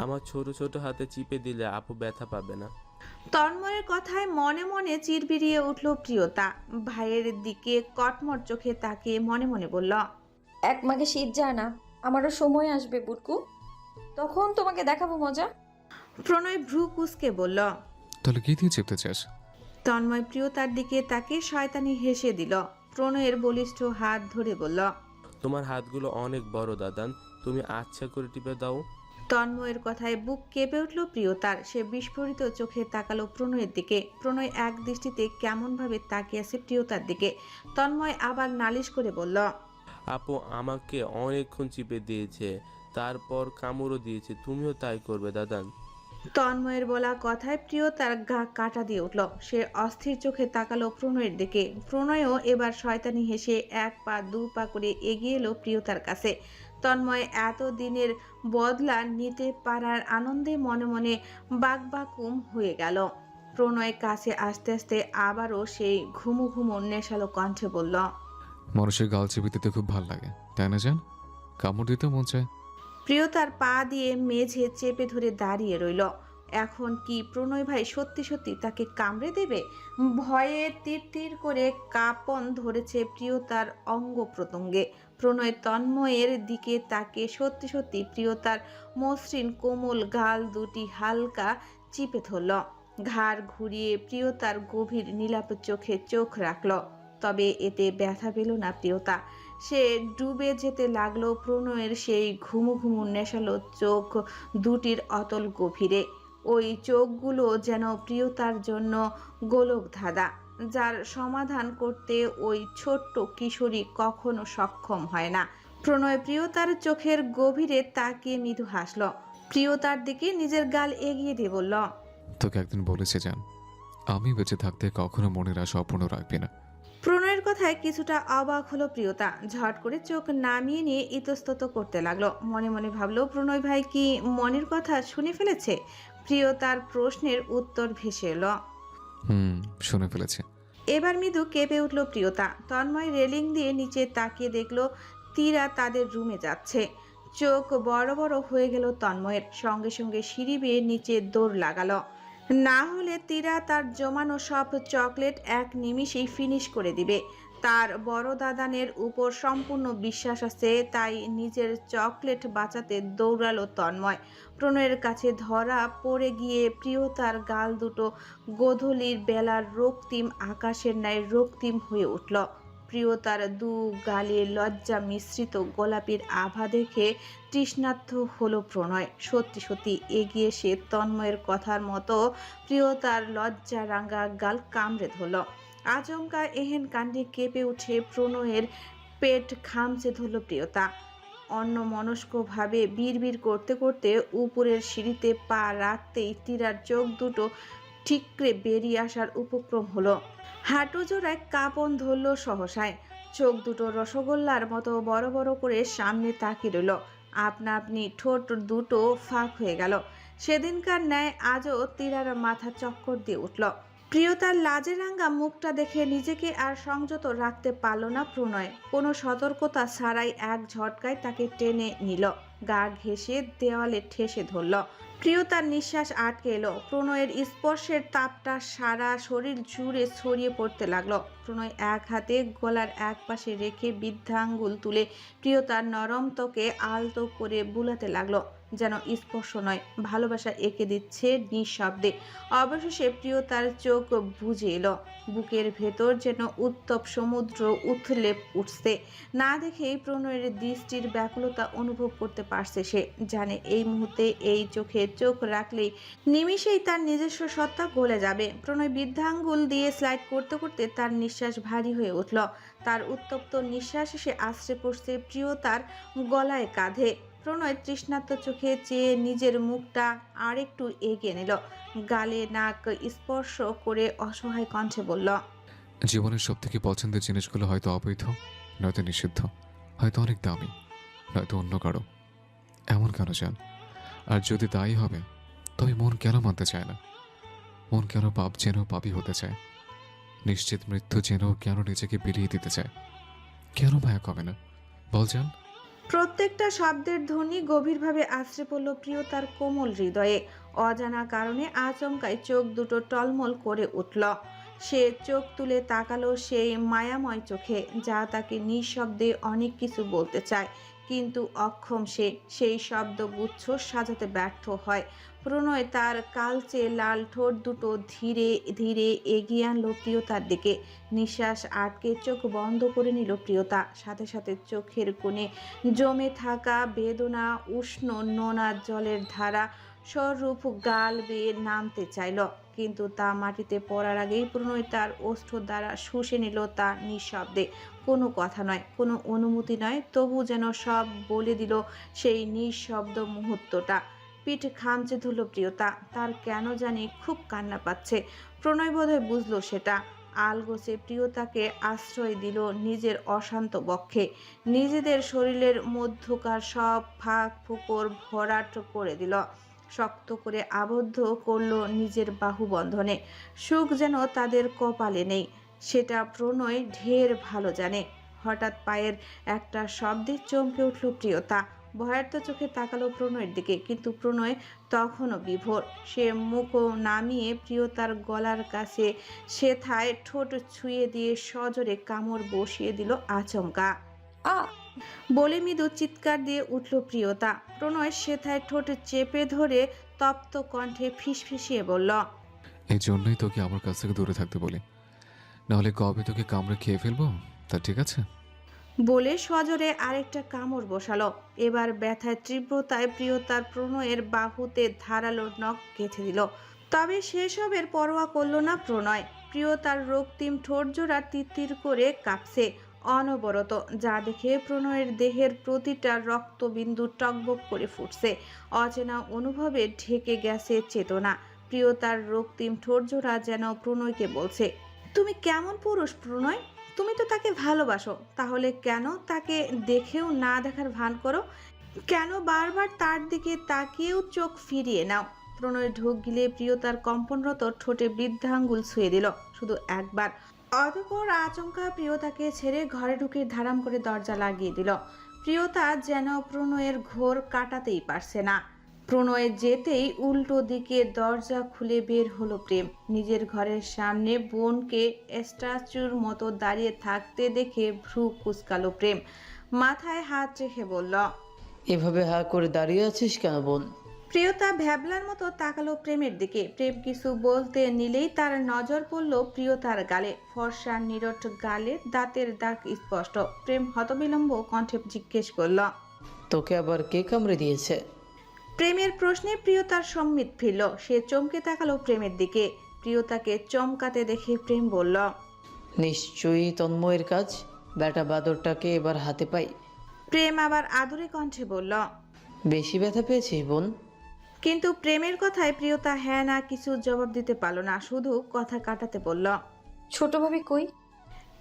আমার ছোট ছোট হাতে চিপে দিলে আপু ব্যথা পাবে না। তন্ময়ের কথায় মনে মনে চিরবিরিয়ে উঠল প্রিয়তা। ভাইয়ের দিকে কটমট চোখে তাকিয়ে মনে মনে বলল, এক মাঘে শীত যায় না, আমারও সময় আসবে বুটকু, তখন তোমাকে দেখাবো মজা। প্রণয় ভ্রু কুঁচকে বলল। তাহলে কি দিয়ে চিপতে চাস? তন্ময় প্রিয়তার দিকে তাকে শয়তানি হেসে দিল। প্রণয়ের বলিষ্ঠ হাত ধরে বলল, তোমার হাতগুলো অনেক বড় দাদান, তুমি আচ্ছা করে টিপে দাও। তন্ময়ের কথায় বুক কেঁপে উঠল প্রিয়তার। সে বিস্ফোরিত চোখে তাকালো প্রণয়ের দিকে। প্রণয় এক দৃষ্টিতে কেমনভাবে তাকিয়ে আছে প্রিয়তার দিকে। তন্ময় আবার নালিশ করে বলল, আপু আমাকে অনেকক্ষণ চিপে দিয়েছে, তারপর কামড়ও দিয়েছে, তুমিও তাই করবে দাদান। তন্ময়ের বলা কথায় প্রিয়তার গা কাটা দিয়ে উঠল। সে অস্থির চোখে তাকালো প্রণয়ের দিকে। প্রণয়ও এবার শয়তানি হেসে এক পা দু পা করে এগিয়ে এলো প্রিয়তার কাছে। তন্ময় এত দিনের বদলা নিতে পারার আনন্দে মনে মনে বাকবাকুম হয়ে গেল। প্রণয় কাছে আস্তে আস্তে আবারও সেই ঘুমু ঘুমু নেশালো কণ্ঠে বলল, মানুষের গাল চিপে দিতে খুব ভালো লাগে, তাই না জান? কামড় দিতে মন চায়। প্রিয়তার পা দিয়ে মেঝে চেপে ধরে দাঁড়িয়ে রইল। এখন কি প্রণয় ভাই সত্যি সত্যি তাকে কামড়ে দেবে? ভয়ে তীর তীর করে কাঁপন ধরেছে প্রিয়তার অঙ্গ প্রত্যঙ্গে। প্রণয় তন্ময়ের দিকে তাকে সত্যি সত্যি প্রিয়তার মসৃণ কোমল গাল দুটি হালকা চিপে ধরল। ঘাড় ঘুরিয়ে প্রিয়তার গভীর নীলাপ চোখে চোখ রাখল। তবে এতে ব্যথা পেল না প্রিয়তা। সে ডুবে যেতে লাগলো প্রণয়ের সেই ঘুমু ঘুমু নেশালো চোখ দুটির অতল গভীরে। ওই চোখগুলো যেন প্রিয়তার জন্য গোলক ধাঁধা, যার সমাধান করতে ওই ছোট্ট কিশোরী কখনো সক্ষম হয় না। প্রণয় প্রিয়তার চোখের গভীরে তাকিয়ে মৃদু হাসল। প্রিয়তার দিকে নিজের গাল এগিয়ে দিয়ে বলল, তোকে একদিন বলেছে জান, আমি বেঁচে থাকতে কখনো মনের আশা অপূর্ণ রাখবি না। প্রণয়ের কথায় কিছুটা অবাক হলো প্রিয়তা। ঝট করে চোখ নামিয়ে নিয়ে ইতস্তত করতে লাগলো। মনে মনে ভাবলো, প্রণয় ভাই কি মনের কথা শুনে ফেলেছে? প্রিয়তার প্রশ্নের উত্তর ভেসে এলো, শুনে ফেলেছে। এবার মৃদু কেঁপে উঠল প্রিয়তা। তন্ময় রেলিং দিয়ে নিচে তাকিয়ে দেখলো তীরা তাদের রুমে যাচ্ছে। চোখ বড় বড় হয়ে গেল তন্ময়ের। সঙ্গে সঙ্গে সিঁড়ি বেয়ে নিচে দৌড় লাগালো। না হলে তীরা তার জমানো সব চকলেট এক নিমিষেই ফিনিশ করে দিবে। তার বড় দাদানের উপর সম্পূর্ণ বিশ্বাস আছে, তাই নিজের চকলেট বাঁচাতে দৌড়ালো তন্ময়। প্রণয়ের কাছে ধরা পড়ে গিয়ে প্রিয়তার গাল দুটো গোধূলির বেলার রক্তিম আকাশের ন্যায় রক্তিম হয়ে উঠল। প্রিয়তার দু গালে লজ্জা মিশ্রিত গোলাপির আভা দেখে তৃষ্ণার্ত হলো প্রণয়। সত্যি সত্যি এগিয়ে সে তন্ময়ের কথার মতো প্রিয়তার লজ্জা রাঙা গাল কামড়ে ধরল। আচমকা এহেন কাণ্ডে কেঁপে উঠে প্রণয়ের পেট খামচে ধরল প্রিয়তা। অন্যমনস্কভাবে বিড়বিড় করতে করতে উপরের সিঁড়িতে পা রাখতেই তীরার চোখ দুটো ঠিকরে বেরিয়ে আসার উপক্রম হলো। হাঁটু জোড়ায় কাঁপন ধরল সহসায়। চোখ দুটো রসগোল্লার মতো বড় বড় করে সামনে তাকিয়ে রইল। আপনা আপনি ঠোঁট দুটো ফাঁক হয়ে গেল। সেদিনকার ন্যায় আজও তীরার মাথা চক্কর দিয়ে উঠল। প্রিয়তার লাজে রাঙা মুখটা দেখে নিজেকে আর সংযত রাখতে পারল না প্রণয়। কোনো সতর্কতা ছাড়াই এক ঝটকায় তাকে টেনে নিল, গা ঘেঁষে দেওয়ালে ঠেসে ধরল। প্রিয়তার নিঃশ্বাস আটকে এলো। প্রণয়ের স্পর্শের তাপটা সারা শরীর জুড়ে ছড়িয়ে পড়তে লাগলো। প্রণয় এক হাতে গলার এক পাশে রেখে বৃদ্ধাঙ্গুল তুলে প্রিয়তার নরম ত্বকে আলতো করে বুলাতে লাগলো। যেন স্পর্শ নয়, ভালোবাসা এঁকে দিচ্ছে নিঃশব্দে। অবশেষে প্রিয়তার চোখ বুজে এলো। বুকের ভেতর যেন উত্তপ্ত সমুদ্র উথলে উঠছে। না দেখেই প্রণয়ের দৃষ্টির ব্যাকুলতা অনুভব করতে পারছে সে। জানে এই মুহূর্তে এই চোখে চোখ রাখলেই নিমিষেই তার নিজস্ব সত্তা গলে যাবে। প্রণয় বৃদ্ধাঙ্গুল দিয়ে স্লাইড করতে করতে তার নিঃশ্বাস ভারী হয়ে উঠল। তার উত্তপ্ত নিঃশ্বাস এসে আশ্রে পড়ছে প্রিয়তার গলায়, কাঁধে। প্রণয় তৃষ্ণার্ত চোখে চেয়ে নিজের মুখটা আরেকটু এগিয়ে নিল। গালে নাক স্পর্শ করে অসহায় কণ্ঠে বলল, জীবনের সবথেকে পছন্দের জিনিসগুলো হয়তো অবৈধ, নয়তো নিষিদ্ধ, হয়তো অনেক দামি, নয়তো অন্য কারো। এমন কেন চান? আর যদি তাই হবে তবে মন কেন মানতে চায় না? মন কেন পাপ জেনেও পাপী হতে চায়? নিশ্চিত মৃত্যু জেনেও কেন নিজেকে বিলিয়ে দিতে চায়? কেন মায়া কমে না? বল জান। প্রত্যেকটা শব্দের ধ্বনি গভীরভাবে আশ্রে পড়ল প্রিয়তার কোমল হৃদয়ে। অজানা কারণে আচমকায় চোখ দুটো টলমল করে উঠল। সে চোখ তুলে তাকালো সেই মায়াময় চোখে, যা তাকে নিঃশব্দে অনেক কিছু বলতে চায়, কিন্তু অক্ষম সে সেই শব্দগুচ্ছ সাজাতে ব্যর্থ হয়। প্রণয় তার কালচে লাল ঠোঁট দুটো ধীরে ধীরে এগিয়ে আনলো প্রিয়তার দিকে। নিঃশ্বাস আটকে চোখ বন্ধ করে নিল প্রিয়তা। সাথে সাথে চোখের কোণে জমে থাকা বেদনা উষ্ণ নোনা জলের ধারা স্বরূপ গাল বেয়ে নামতে চাইল, কিন্তু তা মাটিতে পড়ার আগেই প্রণয় তার ওষ্ঠ দ্বারা শুষে নিল তা নিঃশব্দে। কোনো কথা নয়, কোনো অনুমতি নয়, তবু যেন সব বলে দিল সেই নিঃশব্দ মুহূর্তটা। পিঠ খামচে ধরল প্রিয়তা। তার কেন জানি খুব কান্না পাচ্ছে। প্রণয় বোধহয় বুঝলো সেটা। আলগোছে প্রিয়তাকে আশ্রয় দিল নিজের অশান্ত বক্ষে। নিজেদের শরীরের মধ্যকার সব ফাঁক ফোকর ভরাট করে দিল। শক্ত করে আবদ্ধ করলো নিজের বাহুবন্ধনে। সুখ যেন তাদের কপালে নেই, সেটা প্রণয় ঢের ভালো জানে। হঠাৎ পায়ের একটা শব্দে চমকে উঠল প্রিয়তা। ভয়ার্ত চোখে তাকালো প্রণয়ের দিকে, কিন্তু প্রণয় তখনও বিভোর। সে মুখ নামিয়ে প্রিয়তার গলার কাছে সেথায় ঠোঁট ছুঁয়ে দিয়ে সজোরে কামড় বসিয়ে দিল আচমকা। আ বলে মৃদু চিৎকার দিয়ে উঠল প্রিয়তা। প্রণয় সেথায় ঠোঁট চেপে ধরে তপ্ত কণ্ঠে ফিসফিসিয়ে বলল, এই জন্যই তোকে আমার কাছ থেকে দূরে থাকতে বলি, নাহলে কবে তোকে কামড়ে খেয়ে ফেলবো। তা ঠিক আছে? বলে সজোরে আরেকটা কামড় বসালো। এবার ব্যথায় তীব্রতায় প্রিয়তার প্রণয়ের বাহুতে ধারালো নখ গেঁথে দিল। তবে সেসবের পরোয়া করল না প্রণয়। প্রিয়তার রক্তিম ঠোঁটজোড়া তিত্তির করে কাঁপছে অনবরত, যা দেখে প্রণয়ের দেহের প্রতিটা রক্তবিন্দু টকবক করে ফুটছে। অচেনা অনুভবে ঢেকে গেছে চেতনা। প্রিয়তার রক্তিম ঠোঁটজোড়া যেন প্রণয়কে বলছে, তুমি কেমন পুরুষ প্রণয়? তুমি তো তাকে ভালোবাসো, তাহলে কেন তাকে দেখেও না দেখার ভান করো? কেন বারবার তার দিকে তাকিয়েও চোখ ফিরিয়ে নাও? প্রণয় ঢোক গিলে প্রিয়তার কম্পনরত ঠোঁটে বৃদ্ধাঙ্গুল ছুঁয়ে দিল, শুধু একবার। অতঃপর আচমকা প্রিয়তাকে ছেড়ে ঘরে ঢুকে ধারাম করে দরজা লাগিয়ে দিল। প্রিয়তা যেন প্রণয়ের ঘোর কাটাতেই পারছে না। প্রণয় যেতেই উল্টো দিকে দরজা খুলে বের হলো প্রেম। নিজের ঘরের সামনে বোনকে স্ট্যাচুর মতো দাঁড়িয়ে থাকতে দেখে ভ্রু কুঁচকালো প্রেম। মাথায় হাত রেখে বলল, এভাবে হা করে দাঁড়িয়ে আছিস কেন বোন? প্রিয়তা ভ্যাবলার মতো তাকালো প্রেমের দিকে। প্রেম কিছু বলতে নিলেই তার নজর পড়ল প্রিয়তার গালে। ফর্সা নিরট গালে দাঁতের দাগ স্পষ্ট। প্রেম হতবিলম্ব কণ্ঠে জিজ্ঞেস করল, তোকে আবার কে কামড়ে দিয়েছে? প্রেমের প্রশ্নে প্রিয়তার সম্মিত ফিরল। সে চমকে তাকালো প্রেমের দিকে। প্রিয়তাকে চমকাতে দেখে প্রেম বলল, নিশ্চয়ই তন্ময়ের কাজ। ব্যাটা বাদরটাকে এবার হাতে পাই। প্রেম আবার আদুরে কণ্ঠে বলল, বেশি ব্যথা পেয়েছিস বোন? কিন্তু প্রেমের কথায় প্রিয়তা হ্যাঁ না কিছু জবাব দিতে পারল না, শুধু কথা কাটাতে বলল। ছোট ভাবি কই?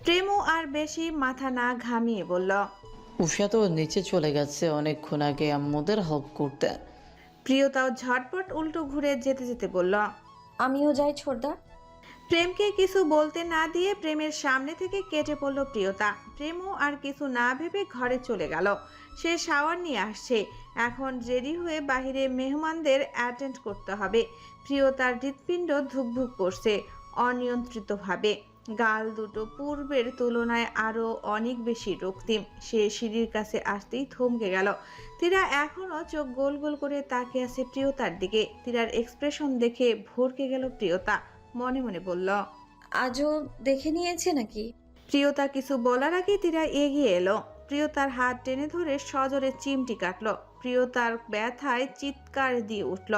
প্রেমও আর বেশি মাথা না ঘামিয়ে বলল, উষা তো নিচে চলে গেছে অনেকক্ষণ আগে আম্মুদের হেল্প করতে। প্রিয়তাও ঝটপট উল্টো ঘুরে যেতে যেতে বলল, আমিও যাই ছোটদা। প্রেমকে কিছু বলতে না দিয়ে প্রেমের সামনে থেকে কেটে পড়ল প্রিয়তা। প্রেমও আর কিছু না ভেবে ঘরে চলে গেল। সে শাওয়ার নিয়ে আসছে, এখন রেডি হয়ে বাহিরে মেহমানদের অ্যাটেন্ড করতে হবে। প্রিয়তার হৃৎপিণ্ড ধুকভুক করছে অনিয়ন্ত্রিতভাবে। গাল দুটো পূর্বের তুলনায় আরো অনেক বেশি রক্তিম। সে সিঁড়ির কাছে আসতেই থমকে গেল। তীরা এখনো চোখ গোল গোল করে তাকিয়ে আছে প্রিয়তার দিকে। তীরার এক্সপ্রেশন দেখে ভরকে গেল প্রিয়তা। মনে মনে বলল, আজও দেখে নিয়েছে নাকি? প্রিয়তা কিছু বলার আগে তীরা এগিয়ে এলো। প্রিয়তার হাত টেনে ধরে সজোরে চিমটি কাটলো। প্রিয়তার ব্যথায় চিৎকার দিয়ে উঠল।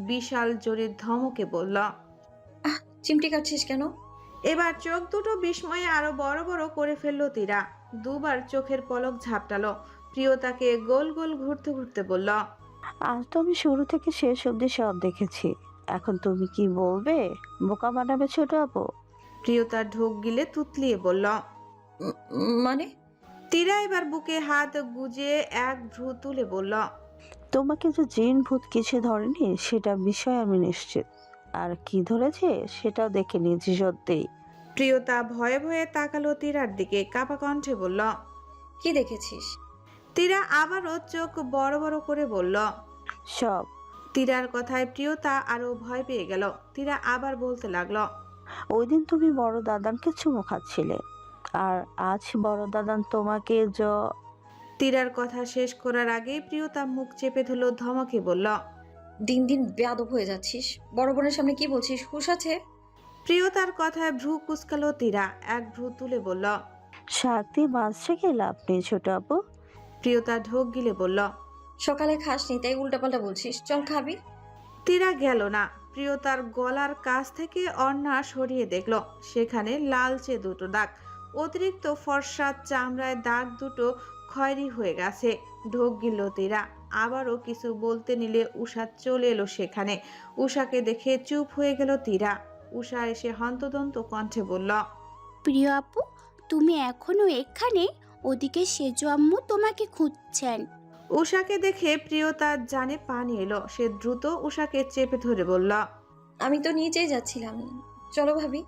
বিশাল জোরে ধমকে বলল, চিমটি কাটছিস কেন? এবার চোখ দুটো বিস্ময়ে আরো বড় বড় করে ফেললো তীরা। দুবার চোখের পলক ঝাপটালো। প্রিয়তাকে গোল গোল ঘুরতে ঘুরতে বলল, আজ তো আমি শুরু থেকে শেষ অবধি সব দেখেছি। এখন তুমি কি বলবে? বোকা বানাবে ছোট আপু? প্রিয়তা ঢোক গিলে তুতলিয়ে বলল। মানে? তীরা এবার বুকে হাত গুজে এক ভ্রু তুলে বলল, তোমাকে যে জিন ভূত কিছু ধরেনি সেটা বিষয় আমি নিশ্চিত। আর কি ধরেছে সেটাও দেখে নিয়েছি সত্যি। প্রিয়তা ভয়ে ভয়ে তাকালো তীরার দিকে। কাপা কণ্ঠে বলল, কি দেখেছিস? তীরা আবারও চোখ বড় বড় করে বলল, সব। তীরার কথায় প্রিয়তা আরো ভয় পেয়ে গেল। তীরা আবার বলতে লাগলো, ওই দিন তুমি বড় দাদানকে চুমু খাচ্ছিলে, আর আজ বড় দাদান তোমাকে তীরার কথা শেষ করার আগেই প্রিয়তা মুখ চেপে ধরলো। ধমকে বলল, দিন দিন বেয়াদব হয়ে যাচ্ছিস। বড় বোনের সামনে কি বলছিস? হুঁশ আছে? প্রিয়তার কথায় ভ্রু কুচকালো তীরা। এক ভ্রু তুলে বলল, শান্তি বাঁচছে কি লাভ নেই ছোট আপু। প্রিয়তা ঢোক গিলে বলল, সকালে খাসনি তাই উল্টাপাল্টা বলছিস। চল খাবি। তীরা গেল না। প্রিয়তার গলার কাছ থেকে অন্না সরিয়ে দেখলো সেখানে লালচে দুটো দাগ। অতিরিক্ত ফর্সা চামড়ায় দাগ দুটো খয়েরি হয়ে গেছে। ঢোক গিল তীরা। আবারও কিছু বলতে নিলে উষা চলে এলো সেখানে। উষাকে দেখে চুপ হয়ে গেল তীরা। উষা এসে হন্তদন্ত কণ্ঠে বলল, প্রিয় আপু, তুমি এখনো এখানে? ওদিকে সেজো আম্মু তোমাকে খুঁজছেন। উষাকে দেখে প্রিয়তার জানে পানি এলো। সে দ্রুত উষাকে চেপে ধরে বলল, আমি তো নিচেই যাচ্ছিলাম। চলো ভাবি।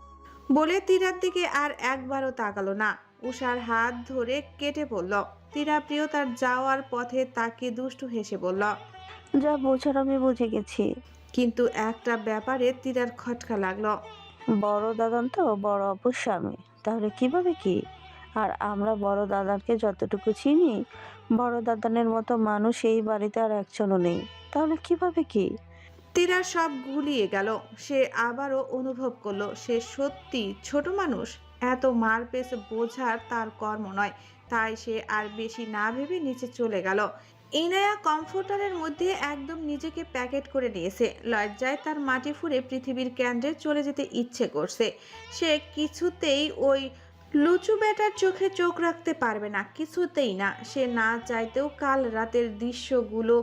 বলে তীরার দিকে আর একবারও তাকালো না। উষার হাত ধরে কেটে পড়ল। তীরা প্রিয়তার যাওয়ার পথে তাকে দুষ্টু হেসে বলল, যা বোঝার আমি বুঝে গেছি। কিন্তু একটা ব্যাপারে তীরার খটকা লাগলো। বড় দাদান তো বড় আপুর স্বামী, তাহলে কিভাবে কি? আর আমরা বড় দাদানকে যতটুকু চিনি, বড় দাদানের মতো মানুষ এই বাড়িতে আর একজনও নেই, তাহলে কিভাবে কি? তীরা সব গুলিয়ে গেল। সে আবারও অনুভব করলো সে সত্যি ছোট মানুষ। এত মারপেচ বোঝার তার কর্ম নয়। তাই সে আর বেশি না ভেবে নিচে চলে গেল। ইনায়া কমফোর্টারের মধ্যে একদম নিজেকে প্যাকেট করে নিয়েছে। লজ্জায় তার মাটি ফুঁড়ে পৃথিবীর কেন্দ্রে চলে যেতে ইচ্ছে করছে। সে কিছুতেই ওই লুচু বেটার চোখে চোখ রাখতে পারবে না, কিছুতেই না। সে না চাইতেও কাল রাতের দৃশ্যগুলো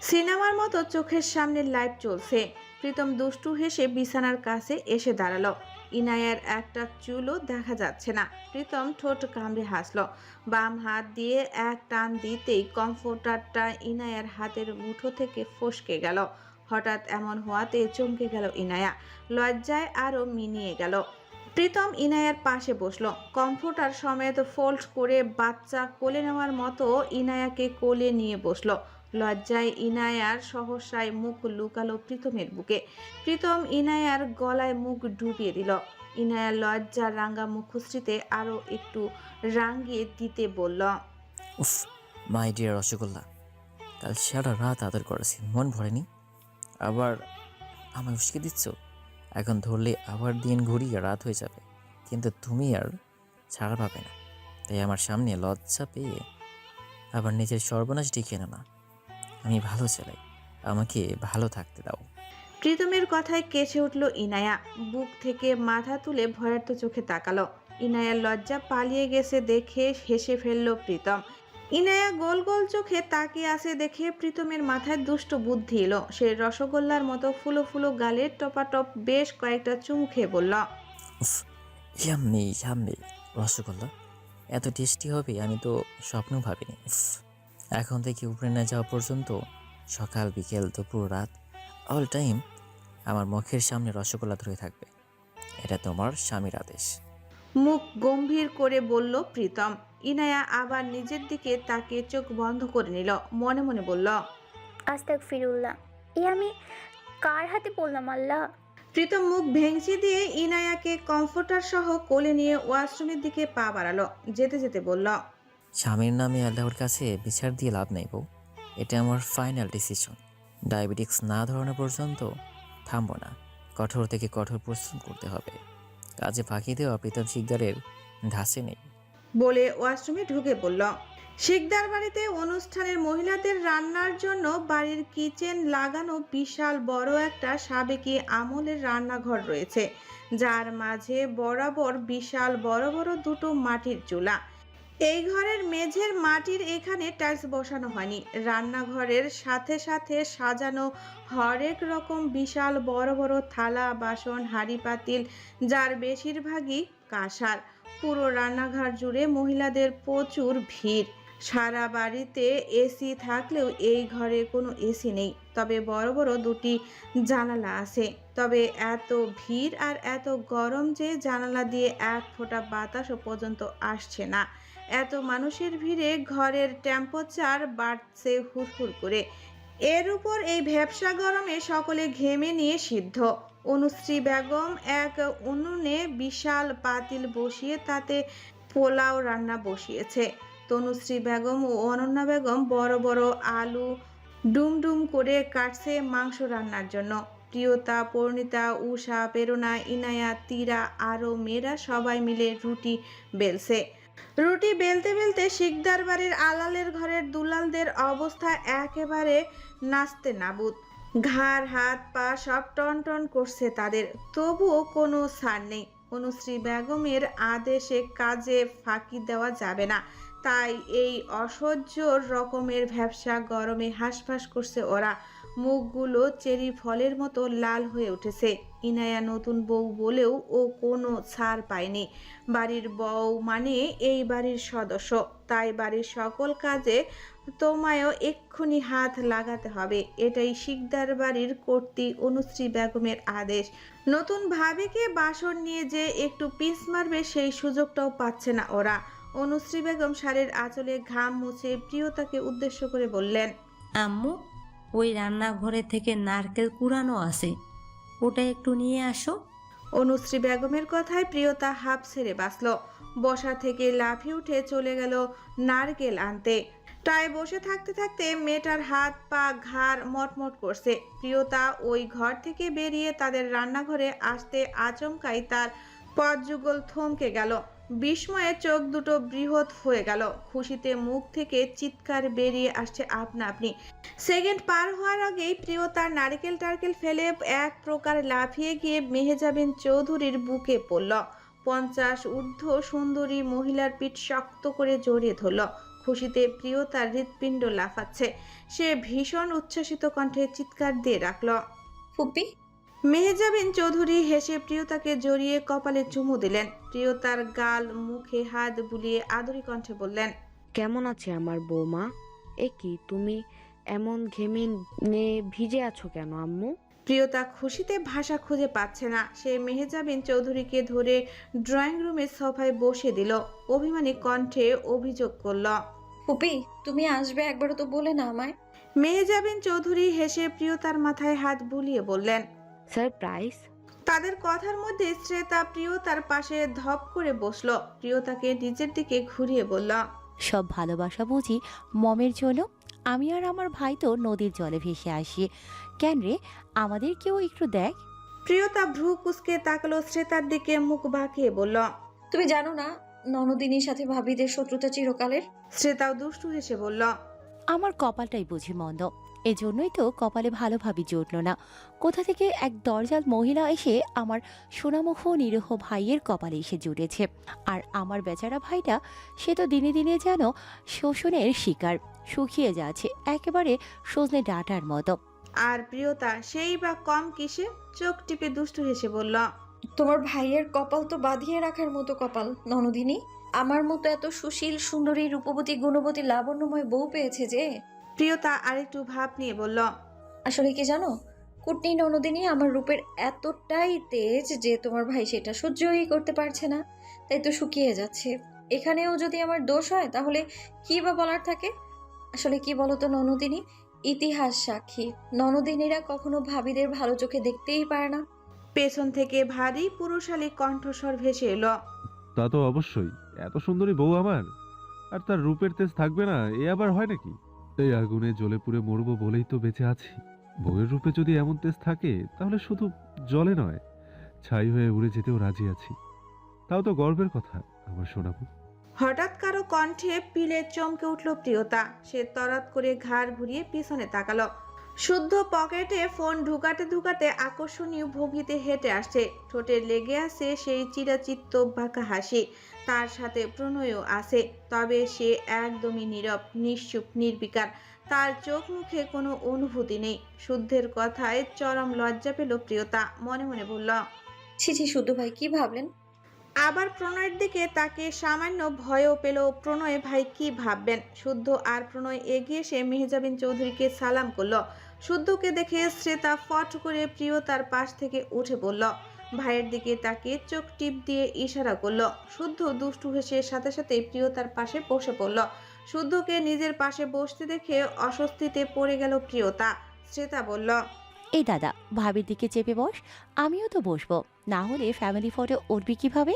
সিনেমার মতো চোখের সামনে লাইভ চলছে। প্রীতম দুষ্টু হেসে বিছানার কাছে এসে দাঁড়ালো। ইনায়ার একটা চুলও দেখা যাচ্ছে না। প্রীতম ঠোঁট কামড়ে হাসলো। বাম হাত দিয়ে এক টান দিতেই কমফোর্টারটা ইনায়ার হাতের মুঠো থেকে ফসকে গেল। হঠাৎ এমন হওয়াতে চমকে গেল ইনায়া। লজ্জায় আরো মিনিয়ে গেল। প্রীতম ইনায়ার পাশে বসলো। কমফোর্টার সমেত ফোল্ড করে বাচ্চা কোলে নেওয়ার মতো ইনায়াকে কোলে নিয়ে বসলো। লজ্জায় ইনায়ার সহসায় মুখ লুকালো প্রীতমের বুকে। প্রীতম ইনায়ার গলায় মুখ ডুবিয়ে দিল। ইনায়ার লজ্জার রাঙ্গা মুখশ্রীতে আরো একটু রাঙিয়ে দিতে বলল, উফ মাই ডিয়ার রসগোল্লা, কাল সারা রাত আদর করেছি, মন ভরেনি? আবার আমায় উস্কে দিচ্ছ? এখন ধরলে আবার দিন ঘুরিয়ে রাত হয়ে যাবে, কিন্তু তুমি আর ছাড়া পাবে না। তাই আমার সামনে লজ্জা পেয়ে আবার নিজের সর্বনাশ ডেকে না। আমি ভালো চালাই, আমাকে ভালো থাকতে দাও। প্রীতমের কথায় কেঁচে উঠল ইনায়া। বুক থেকে মাথা তুলে ভয়ার্ত চোখে তাকালো। ইনায়ার লজ্জা পালিয়ে গেছে দেখে হেসে ফেলল প্রীতম। ইনায়া গোল গোল চোখে তাকিয়ে আছে দেখে প্রীতমের মাথায় দুষ্ট বুদ্ধি এলো। সে রসগোল্লার মতো ফুলো ফুলো গালের টপাটপ বেশ কয়েকটা চুমু খেয়ে বলল, উফ ইয়াম্মি ইয়াম্মি রসগোল্লা, এত টেস্টি হবে আমি তো স্বপ্নেও ভাবিনি। উফ, এখন থেকে উপরে না যাওয়া পর্যন্ত সকাল বিকেল দুপুর রাত অল টাইম আমার মুখের সামনে রসগোল্লা ধরে থাকবে। এটা তোমার স্বামীর আদেশ। মুখ গম্ভীর করে বলল প্রীতম। ইনায়া আবার নিজের দিকে তাকিয়ে চোখ বন্ধ করে নিল। মনে মনে বলল, আস্তাগফিরুল্লাহ, এ আমি কার হাতে বললাম আল্লাহ? প্রীতম মুখ ভেঙচি দিয়ে ইনায়াকে কমফোর্টার সহ কোলে নিয়ে ওয়াশরুমের দিকে পা বাড়ালো। যেতে যেতে বলল, স্বামীর নামে আল্লাহর কাছে বিচার দিয়ে লাভ নেই বউ। এটা আমার ফাইনাল ডিসিশন। ডায়াবেটিক্স না ধরানো পর্যন্ত থামবো না। কঠোর থেকে কঠোর পরিশ্রম করতে হবে। কাজে ফাঁকি দেওয়া প্রীতম শিকদারের ধাঁচে নেই। বলে ওয়াশরুমে ঢুকে পড়ল। শিকদার বাড়িতে অনুষ্ঠানের মহিলাদের রান্নার জন্য বাড়ির কিচেন লাগানো বিশাল বড় একটা সাবেকি আমলের রান্নাঘর রয়েছে, যার মাঝে বরাবর বিশাল বড় বড় দুটো মাটির চুলা। এই ঘরের মেঝের মাটির এখানে টাইলস বসানো হয়নি। রান্নাঘরের সাথে সাথে সাজানো হরেক রকম বিশাল বড় বড় থালা বাসন হাঁড়ি পাতিল, যার বেশিরভাগই কাঁসার। পুরো রান্নাঘর জুড়ে মহিলাদের প্রচুর ভিড়। সারা বাড়িতে এসি থাকলেও এই ঘরে কোনো এসি নেই, তবে বড় বড় দুটি জানালা আছে। তবে এত ভিড় আর এত গরম যে জানালা দিয়ে এক ফোঁটা বাতাসও পর্যন্ত আসছে না। এত মানুষের ভিড়ে ঘরের টেম্পারেচার বাড়ছে হুড়হুড় করে। এর উপর এই ভ্যাপসা গরমে সকলে ঘেমে নিয়ে সিদ্ধ। অনুশ্রী বেগম এক উনুনে বিশাল পাতিল বসিয়ে তাতে পোলাও রান্না বসিয়েছে। তনুশ্রী বেগম ও অনন্যা বেগম বড় বড় আলু ডুমডুম করে কাটছে মাংস রান্নার জন্য। প্রিয়তা, পরিণীতা, উষা, প্রেরণা, ইনায়া, তীরা আরও মেয়েরা সবাই মিলে রুটি বেলছে। রুটি বেলতে বেলতে শিকদার বাড়ির আলালের ঘরের দুলালদের অবস্থা একেবারে নাচতে নাবুদ। ঘাড় হাত পা সব টন টন করছে তাদের, তবুও কোনো ছাড় নেই। অনুশ্রী বেগমের আদেশে কাজে ফাঁকি দেওয়া যাবে না, তাই এই অসহ্য রকমের ভ্যাপসা গরমে হাঁসফাঁস করছে ওরা। মুখগুলো চেরি ফলের মতো লাল হয়ে উঠেছে। ইনায়া নতুন বউ বলেও ও কোনো ছাড় পায়নি। বাড়ির বউ মানে এই বাড়ির সদস্য, তাই বাড়ির সকল কাজে তোমায়ও এক্ষুনি হাত লাগাতে হবে। এটাই শিকদার বাড়ির কর্ত্রী অনুশ্রী বেগমের আদেশ। নতুন ভাবিকে বাসর নিয়ে যে একটু পিস মারবে সেই সুযোগটাও পাচ্ছে না ওরা। অনুশ্রী বেগম শাড়ির আঁচলে ঘাম মুছে প্রিয়তাকে উদ্দেশ্য করে বললেন, আম্মু, ওই রান্নাঘরে থেকে নারকেল কুড়ানো আছে, ওটা একটু নিয়ে আসো। অনুশ্রী বেগমের কথায় প্রিয়তা হাঁপ ছেড়ে বাঁচল। বসা থেকে লাফিয়ে উঠে চলে গেল নারকেল আনতে। টায় বসে থাকতে থাকতে মেয়েটার হাত পা ঘাড় মটমট করছে। প্রিয়তা ওই ঘর থেকে বেরিয়ে তাদের রান্নাঘরে আসতে আচমকাই তার পথযুগল থমকে গেল। বিস্ময়ে চোখ দুটো বৃহৎ হয়ে গেল। খুশিতে মুখ থেকে চিৎকার বেরিয়ে আসছে আপনা আপনি। সেকেন্ড পার হওয়ার আগেই প্রিয়তার নারকেল টারকেল ফেলে এক প্রকার লাফিয়ে গিয়ে মেহেজাবিন চৌধুরীর বুকে পড়ল। 50 ঊর্ধ্ব সুন্দরী মহিলার পিঠ শক্ত করে জড়িয়ে ধরল। খুশিতে প্রিয়তার হৃৎপিণ্ড লাফাচ্ছে। সে ভীষণ উচ্ছ্বাসিত কণ্ঠে চিৎকার দিয়ে রাখল, ফুপি। মেহেজাবিন চৌধুরী হেসে প্রিয়তাকে জড়িয়ে কপালে চুমু দিলেন। প্রিয়তার গাল মুখে হাত বুলিয়ে আদরি কণ্ঠে বললেন, কেমন আছে আমার বৌমা? এ কি, তুমি এমন ঘেমে ভিজে আছো কেন আম্মু? প্রিয়তা খুশিতে ভাষা খুঁজে পাচ্ছে না। সে মেহেজাবিন চৌধুরীকে ধরে ড্রয়িং রুমের সোফায় বসে দিল। অভিমানী কণ্ঠে অভিযোগ করল, ফুপি, তুমি আসবে একবারও তো বলে না আমায়। মেহেজাবিন চৌধুরী হেসে প্রিয়তার মাথায় হাত বুলিয়ে বললেন, সারপ্রাইজ। তাদের কথার মধ্যে শ্রেতা প্রিয়তার পাশে ধপ করে বসলো। প্রিয়তাকে নিজের দিকে ঘুরিয়ে বলল, সব ভালোবাসা বুঝি মমের জন্য? আমি আর আমার ভাই তো নদীর জলে ভেসে আসি। কেন রে, আমাদের কেউ একটু দেখ। প্রিয়তা ভ্রু কুঁচকে তাকালো শ্রেতার দিকে, মুখ বাঁকিয়ে বলল, তুমি জানো না ননদিনীর সাথে ভাবিদের শত্রুতা চিরকালের? শ্রেতাও দুষ্টু হেসে বলল, আমার কপালটাই বুঝি মন্দ, এজন্যই তো কপালে ভালোভাবে জুটল না। কোথা থেকে এক দরজাল মহিলা এসে আমার সোনামুখ নিরীহ ভাইয়ের কপালে এসে জুটেছে। আর আমার বেচারা ভাইটা, সে তো দিনে দিনে যেন শোষণের শিকার, শুকিয়ে যাচ্ছে একেবারে সজনে ডাঁটার মতো। আর প্রিয়তা সেই বা কম কিসে? চোখ টিপে দুষ্টু হেসে বলল, তোমার ভাইয়ের কপাল তো বাঁধিয়ে রাখার মতো কপাল ননদিনী। আমার মতো এত সুশীল সুন্দরী রূপবতী গুণবতী লাবণ্যময় বউ পেয়েছে যে। প্রিয়তা আরেকটু ভাব নিয়ে বলল, আসলে কি জানো, কুটনি ননদিনী আমার রূপের এতটাই তেজ যে তোমার ভাই সেটা সহ্যই করতে পারছে না, তাই তো শুকিয়ে যাচ্ছে। এখানেও যদি আমার দোষ হয় তাহলে কি বা বলার থাকে? আসলে কি বলতো ননদিনী, ইতিহাস সাক্ষী ননদিনীরা কখনো ভাবিদের ভালো চোখে দেখতেই পারে না। পেছন থেকে ভারী পুরুষালী কণ্ঠস্বর ভেসে এলো। তা তো অবশ্যই, এত সুন্দরী বউ আমার, আর তার রূপের তেজ থাকবে না এ আবার হয় নাকি? এই আগুনে জ্বলে পুড়ে মরবো বলেই তো বেঁচে আছি। বউয়ের রূপে যদি এমন তেজ থাকে তাহলে শুধু জলে নয়, ছাই হয়ে উড়ে যেতেও রাজি আছি। তাও তো গর্বের কথা আমার সোনাবু। হঠাৎ কারো কণ্ঠে পিলে চমকে উঠল প্রিয়তা। সে তরাত করে ঘাড় ঘুরিয়ে পিছনে তাকালো। শুদ্ধ পকেটে ফোন ঢুকাতে ঢুকাতে আকর্ষণীয় ভঙ্গিতে হেঁটে আসছে। ঠোঁটে লেগে আছে সেই চিরাচিত্ত বাঁকা হাসি। তার সাথে প্রণয়ও আছে, তবে সে একদমই নীরব, নিশ্চুপ, নির্বিকার। তার চোখ মুখে কোনো অনুভূতি নেই। শুদ্ধের কথায় চরম লজ্জা পেল প্রিয়তা। মনে মনে বলল, ছি ছি, শুদ্ধ ভাই কি ভাবলেন? আবার প্রণয়ের দিকে তাকে সামান্য ভয়ও পেল। প্রণয় ভাই কি ভাববেন? শুদ্ধ আর প্রণয় এগিয়ে এসে মেহজাবিন চৌধুরীকে সালাম করলো। শুদ্ধকে দেখে শ্রেতা ফট করে প্রিয়তার পাশ থেকে উঠে পড়ল। ভাইয়ের দিকে তাকে চোখ টিপ দিয়ে ইশারা করলো। শুদ্ধ দুষ্টু হেসে সাথে সাথে প্রিয়তার পাশে বসে পড়ল। শুদ্ধকে নিজের পাশে বসতে দেখে অস্বস্তিতে পড়ে গেল প্রিয়তা। শ্রেতা বলল, এই দাদা, ভাবির দিকে চেপে বস, আমিও তো বসবো, না হলে ফ্যামিলি ফটো উঠবি কিভাবে?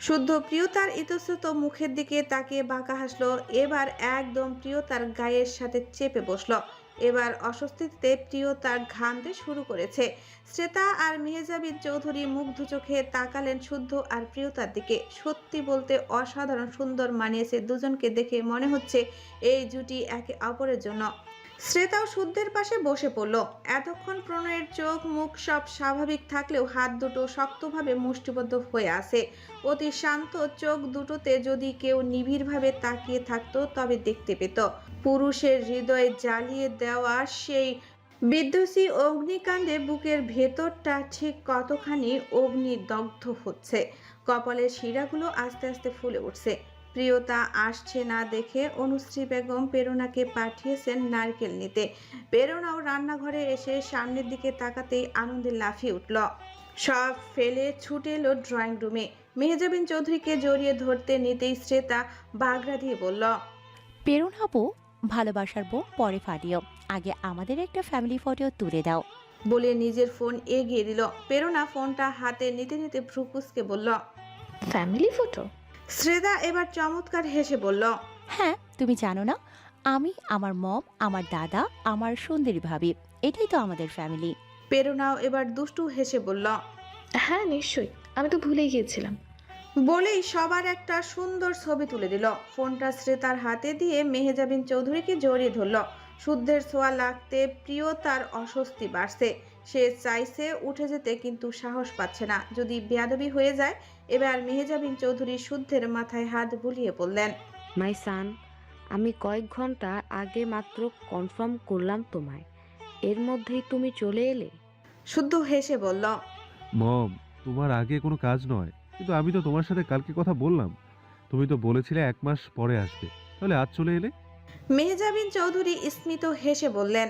শুদ্ধ প্রিয়তার ইতস্তত মুখের দিকে তাকিয়ে বাঁকা হাসলো। এবার একদম প্রিয়তার গায়ের সাথে চেপে বসলো। এবার অস্বস্তিতে প্রিয়তার ঘামতে শুরু করেছে। শ্রেতা আর মেহজাবিন চৌধুরী মুগ্ধ চোখে তাকালেন শুদ্ধ আর প্রিয়তার দিকে। সত্যি বলতে অসাধারণ সুন্দর মানিয়েছে দুজনকে দেখে। মনে হচ্ছে এই জুটি একে অপরের জন্য। শ্রেতাও শুদ্ধের পাশে বসে পড়ল। এতক্ষণ প্রণয়ের চোখ মুখ সব স্বাভাবিক থাকলেও হাত দুটো শক্তভাবে মুষ্টিবদ্ধ হয়ে আছে। অতি শান্ত চোখ দুটোতে যদি কেউ নিবিড়ভাবে তাকিয়ে থাকতো তবে দেখতে পেত পুরুষের হৃদয়ে জ্বালিয়ে দেওয়া সেই বিধ্বংসী অগ্নিকাণ্ডে বুকের ভেতরটা ঠিক কতখানি অগ্নিদগ্ধ হচ্ছে। কপালের শিরাগুলো আস্তে আস্তে ফুলে উঠছে। প্রিয়তা আসছে না দেখে অনুশ্রী বেগম প্রেরণাকে পাঠিয়েছেন নারকেল নিতে। প্রেরণাও রান্নাঘরে এসে সামনের দিকে তাকাতেই আনন্দে লাফিয়ে উঠল। সব ফেলে ছুটে এলো ড্রয়িং রুমে। মেহজাবিন চৌধুরীকে জড়িয়ে ধরতে নিতেই শ্রেতা বাগড়া দিয়ে বলল, পেরুন আপু, ভালোবাসার বোম পরে ফাটিও, আগে আমাদের একটা ফ্যামিলি ফটো তুলে দাও। বলে নিজের ফোন এগিয়ে দিল। প্রেরণা ফোনটা হাতে নিতে নিতে ভ্রুকুসকে বলল, ফ্যামিলি ফটো? শ্রেতা এবার চমৎকার হেসে বলল, হ্যাঁ, তুমি জানো না, আমি, আমার মম, আমার দাদা, আমার সুন্দরী ভাবি, এটাই তো আমাদের ফ্যামিলি। প্রেরণাও এবার দুষ্টু হেসে বলল, হ্যাঁ নিশ্চয়ই, আমি তো ভুলেই গিয়েছিলাম। বলেই সবার একটা সুন্দর ছবি তুলে দিল। ফোনটা শ্রেতার হাতে দিয়ে মেহজাবিন চৌধুরীকে জড়িয়ে ধরল। শুদ্ধের ছোঁয়া লাগতে প্রিয়তার অস্বস্তি বাড়ছে। সে চাইছে উঠে যেতে কিন্তু সাহস পাচ্ছে না, যদি বেয়াদবি হয়ে যায়। এবার মেহজাবিন চৌধুরী শুদ্ধের মাথায় হাত বুলিয়ে বললেন, মাই সান, আমি কয়েক ঘন্টা আগে মাত্র কনফার্ম করলাম তোমায়, এর মধ্যেই তুমি চলে এলে। শুদ্ধ হেসে বলল, মম, তোমার আগে কোনো কাজ নয়, কিন্তু আমি তো তোমার সাথে কালকে কথা বললাম। তুমি তো বলেছিলে 1 মাস পরে আসবে, তাহলে আজ চলে এলে? মেহজাবিন চৌধুরী স্মিত হেসে বললেন,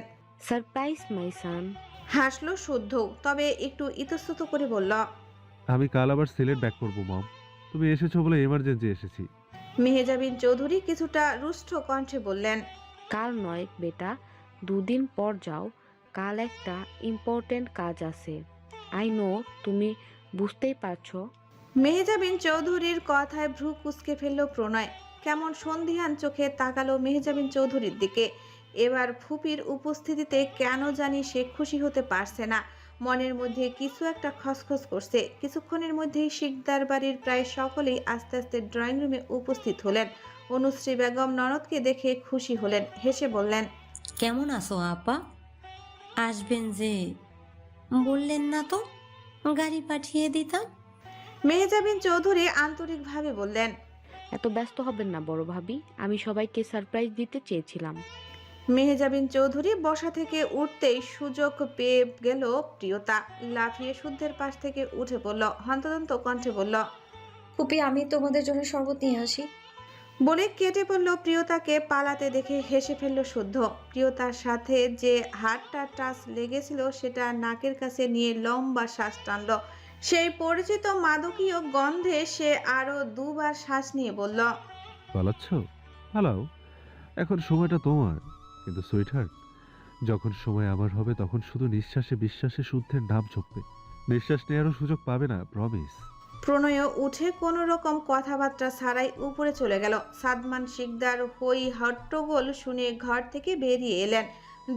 সারপ্রাইজ মাই সান। হাসলো শুদ্ধ, তবে একটু ইতস্তত করে বলল, আমি কাল আবার সিলেট ব্যাক করবো মম, তুমি এসেছো বলে এমার্জেন্সি এসেছি। মেহজাবিন চৌধুরী কিছুটা রুষ্ট কণ্ঠে বললেন, কাল নয় বেটা, 2 দিন পর যাও, কাল একটা ইম্পর্টেন্ট কাজ আছে। আই নো তুমি বুঝতেই পারছো। মেহজাবিন চৌধুরীর কথায় ভ্রু কুঁচকে ফেলল প্রণয়। কেমন সন্ধিহান চোখে তাকালো মেহজাবিন চৌধুরীর দিকে। এবার ফুপির উপস্থিতিতে কেন জানি সে খুশি হতে পারছে না। মনের মধ্যে কিছু একটা খসখস করছে। কিছুক্ষণের মধ্যেই শিকদার বাড়ির প্রায় সকলেই আস্তে আস্তে ড্রয়িং রুমে উপস্থিত হলেন। অনুশ্রী বেগম ননদকে দেখে খুশি হলেন, হেসে বললেন, কেমন আছো আপা? আসবেন যে বললেন না তো, গাড়ি পাঠিয়ে দিতাম। মেহজাবিন চৌধুরী আন্তরিকভাবে বললেন, এত ব্যস্ত হবেন না বড় ভাবি, আমি সবাইকে সারপ্রাইজ দিতে চেয়েছিলাম। মেহজাবিন চৌধুরী বসা থেকে উঠতেই সুযোগ পেয়ে গেল প্রিয়তা। লাফিয়ে শুদ্ধের পাশ থেকে উঠে পড়ল, হন্তদন্ত কণ্ঠে বলল, ফুপি, আমি তোমাদের জন্য শরবত নিয়ে আসি। বলে কেটে পড়ল। প্রিয়তাকে পালাতে দেখে হেসে ফেলল শুদ্ধ। প্রিয়তার সাথে যে হাতটা টাচ লেগেছিল সেটা নাকের কাছে নিয়ে লম্বা শ্বাস টানল। সেই পরিচিত মাদকীয় গন্ধে সে আরো 2 বার শ্বাস নিয়ে বলল, পালাচ্ছ? পালাও, এখন সময়টা তোমার। কিন্তু সুইটহার্ট, যখন সময় আমার হবে তখন শুধু নিঃশ্বাসে বিশ্বাসে শুদ্ধের নাম ঝুঁকবে, নিঃশ্বাস নেওয়ারও সুযোগ পাবে না, প্রমিস। প্রণয়ও উঠে কোনো রকম কথাবার্তা ছাড়াই উপরে চলে গেল। সাদমান শিকদার হই হট্টগোল শুনে ঘর থেকে বেরিয়ে এলেন।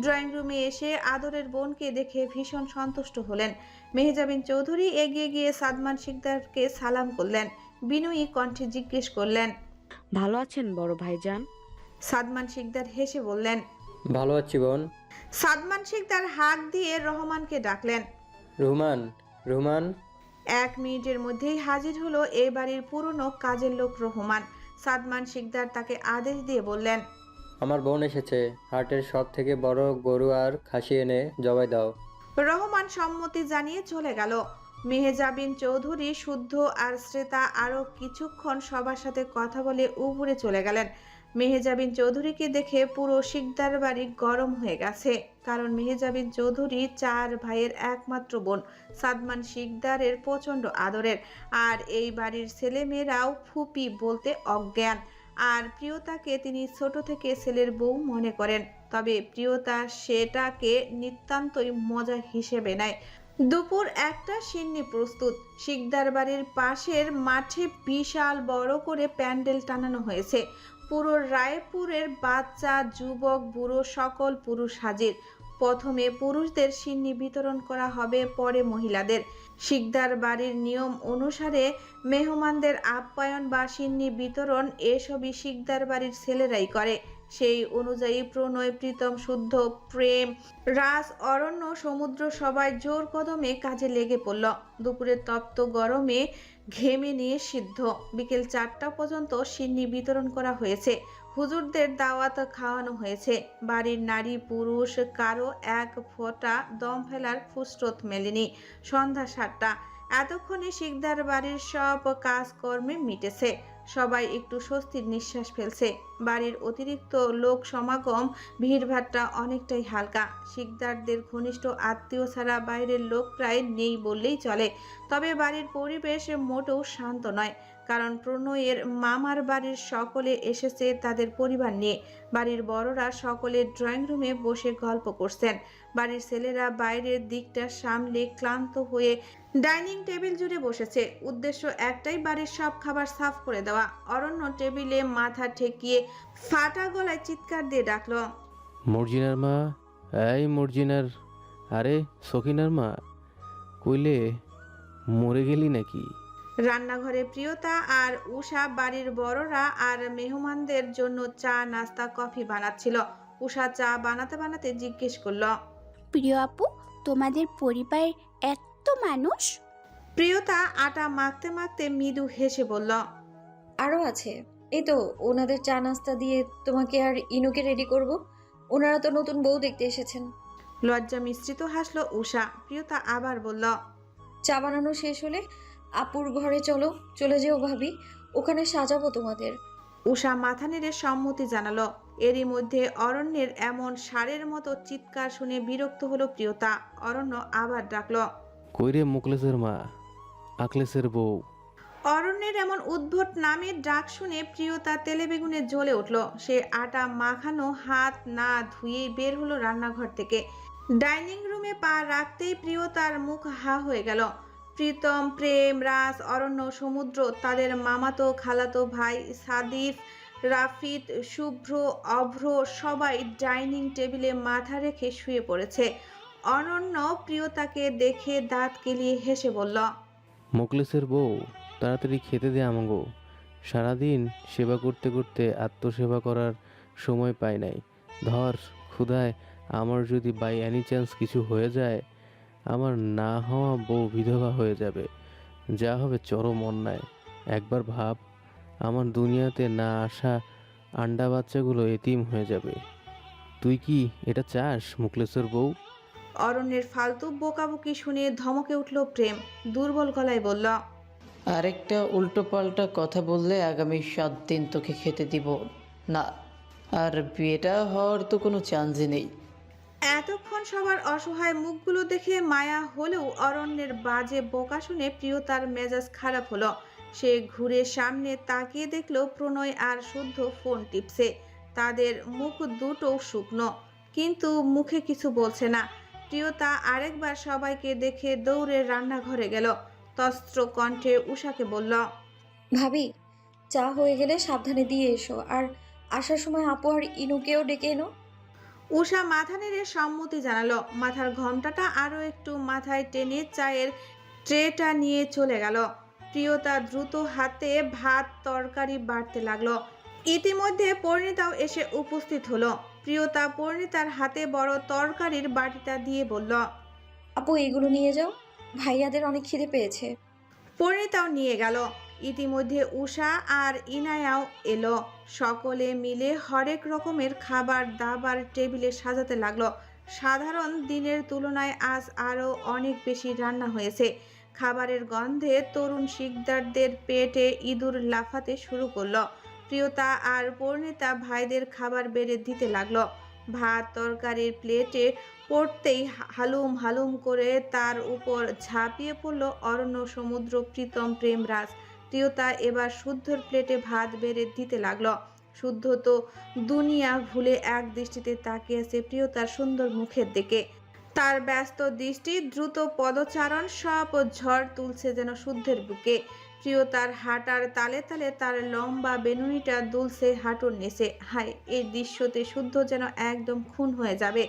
ড্রয়িং রুমে এসে আদরের বোনকে দেখে ভীষণ সন্তুষ্ট হলেন। মেহজাবিন চৌধুরী এগিয়ে গিয়ে সাদমান শিকদারকে সালাম করলেন। বিনয়ী কণ্ঠে জিজ্ঞেস করলেন, ভালো আছেন বড় ভাইজান? সাদমান শিকদার হেসে বললেন, ভালো আছি বোন। সাদমান শিকদার হাঁক দিয়ে রহমানকে ডাকলেন। রুমান, রুমান। 1 মিনিটের মধ্যেই হাজির হলো এই বাড়ির পুরনো কাজের লোক রহমান। সাদমান শিকদার তাকে আদেশ দিয়ে বললেন, আমার বোন এসেছে, হাটের সব থেকে বড় গরু আর খাসি এনে জবাই দাও। রহমান সম্মতি জানিয়ে চলে গেল। মেহজাবিন চৌধুরী, শুদ্ধ আর শ্রেতা আরও কিছুক্ষণ সবার সাথে কথা বলে উপরে চলে গেলেন। মেহজাবিন চৌধুরীকে দেখে পুরো শিকদার বাড়ি গরম হয়ে গেছে, কারণ মেহজাবিন চৌধুরী 4 ভাইয়ের একমাত্র বোন। সাদমান শিকদারের প্রচণ্ড আদরের, আর এই বাড়ির ছেলেমেয়েরাও ফুপি বলতে অজ্ঞান। আর প্রিয়তাকে তিনি ছোট থেকে ছেলের বউ মনে করেন, তবে প্রিয়তা সেটাকে নিতান্তই মজা হিসেবে নেয়। দুপুর 1টা সিন্নি প্রস্তুত। শিকদার বাড়ির পাশের মাঠে বিশাল বড় করে প্যান্ডেল টানানো হয়েছে। পুরো রায়পুরের বাচ্চা, যুবক, বুড়ো সকল পুরুষ হাজির। প্রথমে পুরুষদের সিন্নি বিতরণ করা হবে, পরে মহিলাদের। শিকদার বাড়ির নিয়ম অনুসারে মেহমানদের আপ্যায়ন বা সিন্নি বিতরণ এসবই শিকদার বাড়ির ছেলেরাই করে। সেই অনুযায়ী প্রণয়, প্রীতম, শুদ্ধ, প্রেম, রাজ, অরণ্য, সমুদ্র সবাই জোর কদমে কাজে লেগে পড়ল। দুপুরের তপ্ত গরমে ঘেমে নিয়ে সিদ্ধ। বিকেল 4টা পর্যন্ত সিন্নি বিতরণ করা হয়েছে। হুজুরদের দাওয়াত খাওয়ানো হয়েছে। বাড়ির নারী পুরুষ কারো এক ফোঁটা দম ফেলার ফুসরত মেলেনি। সন্ধ্যা 7টা। এতক্ষণে শিকদার বাড়ির সব কাজকর্মে মিটেছে। সবাই একটু স্বস্তির নিঃশ্বাস ফেলছে। বাড়ির অতিরিক্ত লোক সমাগম, ভিড়ভাট্টা অনেকটাই হালকা। শিকদারদের ঘনিষ্ঠ আত্মীয় ছাড়া বাইরের লোক প্রায় নেই বললেই চলে। তবে বাড়ির পরিবেশ মোটেও শান্ত নয়, কারণ প্রণয়ের মামার বাড়ির সকলে এসেছে তাদের পরিবার নিয়ে। বাড়ির বড়রা সকলে ড্রয়িং রুমে বসে গল্প করছেন। বাড়ির ছেলেরা বাইরের দিকটা সামলে ক্লান্ত হয়ে ডাইনিং টেবিল জুড়ে বসেছে। উদ্দেশ্য একটাই, বাড়ির সব খাবার সাফ করে দেওয়া। অরণ্য টেবিলে মাথা ঠেকিয়ে ফাটা গলায় চিৎকার দিয়ে ডাকলো, মর্জিনার মা, এই মর্জিনার, আরে সখিনার মা, কইলে মরে গেলি নাকি? রান্নাঘরে প্রিয়তা আর উষা বাড়ির বড়রা আর মেহমানদের জন্য চা, নাস্তা, কফি বানাচ্ছিল। উষা চা বানাতে বানাতে জিজ্ঞেস করলো, প্রিয় আপু, তোমাদের পরিবার এত মানুষ? প্রিয়তা আটা মাখতে মাখতে মৃদু হেসে বলল, আরও আছে। এই তো ওনাদের চা নাস্তা দিয়ে তোমাকে আর ইনুকে রেডি করব। ওনারা তো নতুন বউ দেখতে এসেছেন। লজ্জা মিশ্রিত হাসলো উষা। প্রিয়তা আবার বলল, চা বানানো শেষ হলে আপুর ঘরে চলে যেও ভাবি, ওখানে সাজাবো তোমাদের। উষা মাথা নেড়ে সম্মতি জানালো। এরই মধ্যে অরণ্যের এমন ষাঁড়ের মতো চিৎকার শুনে বিরক্ত হলো প্রিয়তা। অরণ্য আবার ডাকলো, কইরে মুকলেসের মা, আকলেসের বউ। অরণ্যের এমন উদ্ভট নামের ডাক শুনে প্রিয়তা তেলে বেগুনে জ্বলে উঠল। সে আটা মাখানো হাত না ধুয়েই বের হলো রান্নাঘর থেকে। ডাইনিং রুমে পা রাখতেই প্রিয়তার মুখ হা হয়ে গেল। প্রীতম, প্রেম, রাজ, অরণ্য, সমুদ্র, তাদের মামাতো খালাতো ভাই সাদিফ, রাফিদ, শুভ্র, অভ্র সবাই ডাইনিং টেবিলে মাথা রেখে শুয়ে পড়েছে। অরণ্য প্রিয়তাকে দেখে দাঁত কেলিয়ে হেসে বলল, মুকলেসের বউ, তাড়াতাড়ি খেতে দে আমাগো। সারাদিন সেবা করতে করতে আত্মসেবা করার সময় পাই নাই। ধর, ক্ষুধায় আমার যদি বাই এনি চান্স কিছু হয়ে যায়, আমার না হওয়া বউ বিধবা হয়ে যাবে, যা হবে চরম অন্যায়। একবার ভাব, আমার দুনিয়াতে না আসা আন্ডা বাচ্চাগুলো এতিম হয়ে যাবে। তুই কি এটা চাস মুকলেসের বউ? অরণ্যের ফালতু বোকাবুকি শুনে ধমকে উঠল প্রেম। দুর্বল গলায় বলল, আরেকটা উল্টো পাল্টা কথা বললে আগামী 7 দিন তোকে খেতে দিব না, আর বিয়েটা হওয়ার তো কোনো চান্সই নেই। এতক্ষণ সবার অসহায় মুখগুলো দেখে মায়া হলেও অরণ্যের বাজে বোকা শুনে প্রিয়তার মেজাজ খারাপ হলো। সে ঘুরে সামনে তাকিয়ে দেখলো প্রণয় আর শুদ্ধ ফোন টিপছে। তাদের মুখ দুটো শুকনো, কিন্তু মুখে কিছু বলছে না। প্রিয়তা আরেকবার সবাইকে দেখে দৌড়ে রান্নাঘরে গেল। তস্ত্র কণ্ঠে উষাকে বলল, ভাবি, চা হয়ে গেলে সাবধানে দিয়ে এসো, আর আসার সময় আপু আর ইনুকেও ডেকে এনো। উষা মাথা নেড়ে সম্মতি জানালো। মাথার ঘোমটাটা আরো একটু মাথায় টেনে চায়ের ট্রেটা নিয়ে চলে গেল। প্রিয়তা দ্রুত হাতে ভাত তরকারি বাড়তে লাগলো। ইতিমধ্যে পরিণীতাও এসে উপস্থিত হলো। প্রিয়তা পরিণীতার হাতে বড় তরকারির বাটিটা দিয়ে বলল, আপু এগুলো নিয়ে যাও, ভাইয়াদের অনেক খিদে পেয়েছে। পরিণীতাও নিয়ে গেল। ইতিমধ্যে উষা আর ইনায়াও এলো। সকলে মিলে হরেক রকমের খাবার দাবার টেবিলে সাজাতে লাগলো। সাধারণ দিনের তুলনায় আজ আরও অনেক বেশি রান্না হয়েছে। খাবারের গন্ধে তরুণ শিকদারদের পেটে ইঁদুর লাফাতে শুরু করলো। প্রিয়তা আর পরিণীতা ভাইদের খাবার বেড়ে দিতে লাগলো। ভাত তরকারির প্লেটে পড়তেই হালুম হালুম করে তার উপর ঝাঁপিয়ে পড়ল অরণ্য, সমুদ্র, প্রীতম, প্রেমরাজ। প্রিয়তা এবার শুদ্ধর প্লেটে ভাত বেড়ে দিতে লাগলো। শুদ্ধ তো দুনিয়া ভুলে এক দৃষ্টিতে তাকিয়ে আছে প্রিয়তার সুন্দর মুখের দিকে। তার ব্যস্ত দৃষ্টি, দ্রুত পদচারণ সব ঝড় তুলছে যেন শুদ্ধের বুকে। প্রিয়তার হাঁটার তালে তালে তার লম্বা বেনুনিটা দুলছে হাঁটুর নিচে। হায়, এই দৃশ্যতে শুদ্ধ যেন একদম খুন হয়ে যাবে।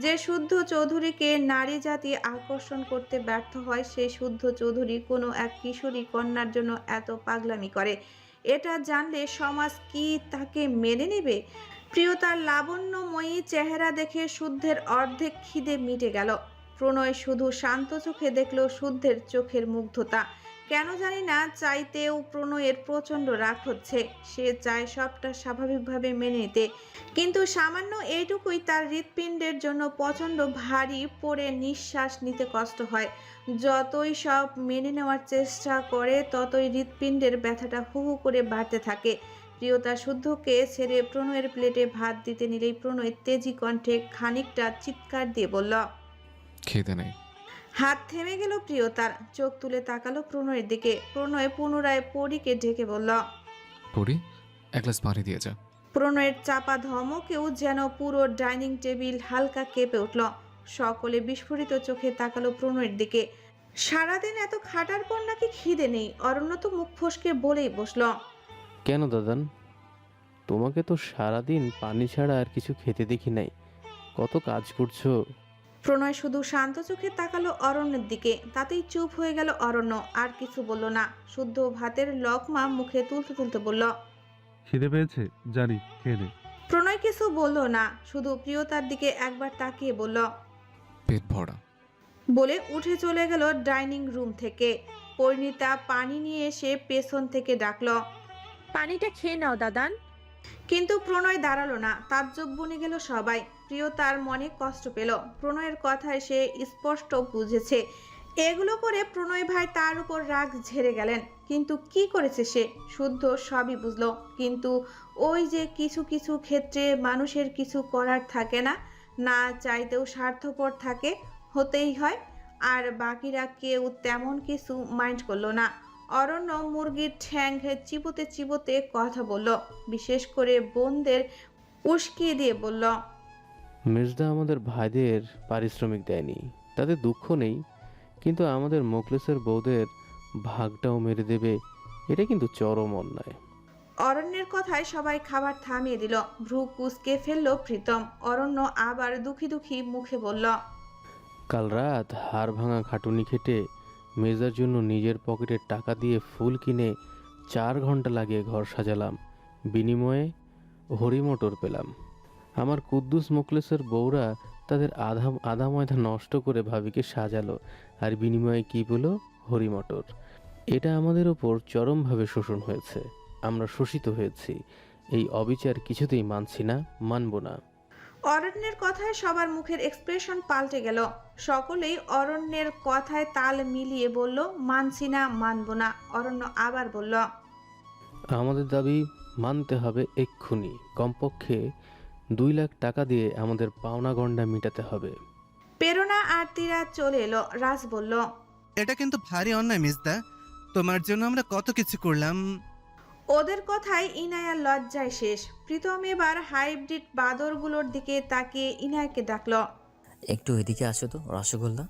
যে শুদ্ধ চৌধুরীকে নারী জাতি আকর্ষণ করতে ব্যর্থ হয়, সেই শুদ্ধ চৌধুরী কোনো এক কিশোরী কন্যার জন্য এত পাগলামি করে, এটা জানলে সমাজ কি তাকে মেনে নেবে? প্রিয়তার লাবণ্যময়ী চেহারা দেখে শুদ্ধের অর্ধেক খিদে মিটে গেল। প্রণয় শুধু শান্ত চোখে দেখল শুদ্ধের চোখের মুগ্ধতা। কেন জানি না, চাইতেও প্রণয়ের প্রচণ্ড রাগ হচ্ছে। সে চায় সবটা স্বাভাবিকভাবে মেনে নিতে, কিন্তু সামান্য এইটুকুই তার হৃৎপিণ্ডের জন্য প্রচণ্ড ভারী পড়ে নিঃশ্বাস নিতে কষ্ট হয়। যতই সব মেনে নেওয়ার চেষ্টা করে, ততই হৃৎপিণ্ডের ব্যথাটা হু হু করে বাড়তে থাকে। প্রিয়তা শুদ্ধকে ছেড়ে প্রণয়ের প্লেটে ভাত দিতে নিলেই প্রণয় তেজি কণ্ঠে খানিকটা চিৎকার দিয়ে বলল, খেতে নেই। হাত থেমে গেল প্রিয়তার। চোখ তুলে তাকালো প্রণয়ের দিকে। প্রণয় পুনরায় পরীকে ঢেকে বলল, পড়ি, এক গ্লাস পানি দিয়ে যা। প্রণয়ের চাপা ধমকেও যেন পুরো ডাইনিং টেবিল হালকা কেঁপে উঠল। সকলে বিস্ফোরিত চোখে তাকালো প্রণয়ের দিকে। সারাদিন এত খাটার পর নাকি খিদে নেই? অরণ্য তো মুখ ফসকে বলেই বসলো, কেন দাদান, তোমাকে তো সারাদিন পানি ছাড়া আর কিছু খেতে দেখি নাই, কত কাজ করছো। প্রণয় শুধু শান্ত চোখে তাকালো অরণ্যের দিকে। তাতেই চুপ হয়ে গেল অরণ্য, আর কিছু বলল না। শুদ্ধ ভাতের লকমা মুখে তুলতে তুলতে বলল, খিদে পেয়েছে, জানি, খেয়ে নে। প্রণয় কিছু বলল না, শুধু প্রিয়তার দিকে একবার তাকিয়ে বলল, পেট ভরা। বলে উঠে চলে গেল ডাইনিং রুম থেকে। পরিণীতা পানি নিয়ে এসে পেছন থেকে ডাকলো, পানিটা খেয়ে নাও দাদান। কিন্তু প্রণয় দাঁড়ালো না। তাজ্জব বনে গেল সবাই। প্রিয়তার মনে কষ্ট পেল। প্রণয়ের কথায় সে স্পষ্ট বুঝেছে এগুলো করে প্রণয় ভাই তার উপর রাগ ঝেড়ে গেলেন। কিন্তু কি করেছে সে? শুদ্ধ সবই বুঝলো, কিন্তু ওই যে কিছু কিছু ক্ষেত্রে মানুষের কিছু করার থাকে না, না চাইতেও স্বার্থপর থাকে, হতেই হয়। আর বাকিরা কেউ তেমন কিছু মাইন্ড করলো না। অরণ্য মুরগির ঠ্যাং চিবোতে চিবোতে কথা বলল, বিশেষ করে বোনদের উস্কিয়ে দিয়ে বলল, মেজদা আমাদের ভাইদের পারিশ্রমিক দেয়নি, তাতে দুঃখ নেই, কিন্তু আমাদের মোকলেসের বউদের ভাগটাও মেরে দেবে, এটা কিন্তু চরম অন্যায়। অরণ্যের কথায় সবাই খাবার থামিয়ে দিল। ভ্রু কুঁচকে ফেলল প্রীতম। অরণ্য আবার দুঃখী দুঃখী মুখে বলল, কাল রাত হাড় ভাঙা খাটুনি খেটে মেজার জন্য নিজের পকেটের টাকা দিয়ে ফুল কিনে 4 ঘন্টা লাগিয়ে ঘর সাজালাম, বিনিময়ে হরিমটর পেলাম। আমার কুদ্দুস মোকলেসের বউরা তাদের আধা ময়দা নষ্ট করে ভাবিকে সাজালো, আর বিনিময়ে কী পেল? হরিমটর। এটা আমাদের ওপর চরমভাবে শোষণ হয়েছে, আমরা শোষিত হয়েছি। এই অবিচার কিছুতেই মানছি না, মানব না। অরণ্যের কথায় সবার মুখের এক্সপ্রেশন পাল্টে গেল। সকলেই অরণ্যের কথায় তাল মিলিয়ে বলল, মানছি না, মানব না। অরণ্য আবার বলল, আমাদের দাবি মানতে হবে এক্ষুনি, কমপক্ষে 2 লাখ টাকা দিয়ে আমাদের পাওনা গন্ডা মেটাতে হবে। প্রেরণা আর তীরা চলে এলো। রাজ বলল, এটা কিন্তু ভারী অন্যায় মিসদা, তোমার জন্য আমরা কত কিছু করলাম। ওদের কথায় ইনায়ার লজ্জায় শেষ। প্রীতম এবার হাইব্রিড বাদরগুলোর দিকে তাকিয়ে ইনায়াকে ডাকল, একটু এদিকে আসো তো রসগোল্লা।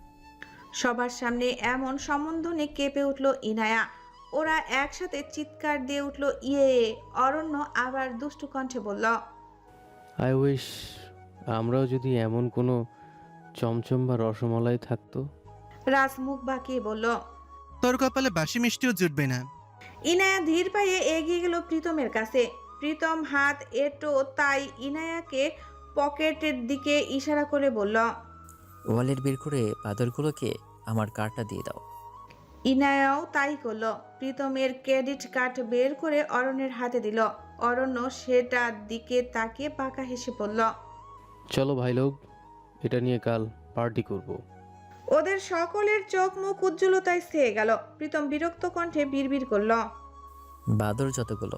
সবার সামনে এমন সম্বোধনে কেঁপে উঠল ইনায়া। ওরা একসাথে চিৎকার দিয়ে উঠল ইয়ে। অরণ্য আবার দুষ্টু কণ্ঠে বলল, আই উইশ আমরাও যদি এমন কোনো চমচম বা রসমালাই থাকতো। রাজ মুখ বাঁকিয়ে বলল, তোর কপালে বাসি মিষ্টিও জুটবে না। ইনায়া ধীর পায়ে এগিয়ে গেল প্রীতমের কাছে। প্রীতম হাত এঁটো তাই ইনায়াকে পকেটের দিকে ইশারা করে বলল, ওয়ালেট বের করে বাদরগুলোকে আমার কার্ডটা দিয়ে দাও। ইনায়াও তাই করলো। প্রীতমের ক্রেডিট কার্ড বের করে অরণ্যের হাতে দিল। অরণ্য সেটার দিকে তাকিয়ে পাকা হেসে বলল, চলো ভাই লোক, এটা নিয়ে কাল পার্টি করব। ওদের সকলের চোখ মুখ উজ্জ্বলতায় ছেয়ে গেল। প্রীতম বিরক্ত কণ্ঠে বিড়বিড় করল, বাদর যতগুলো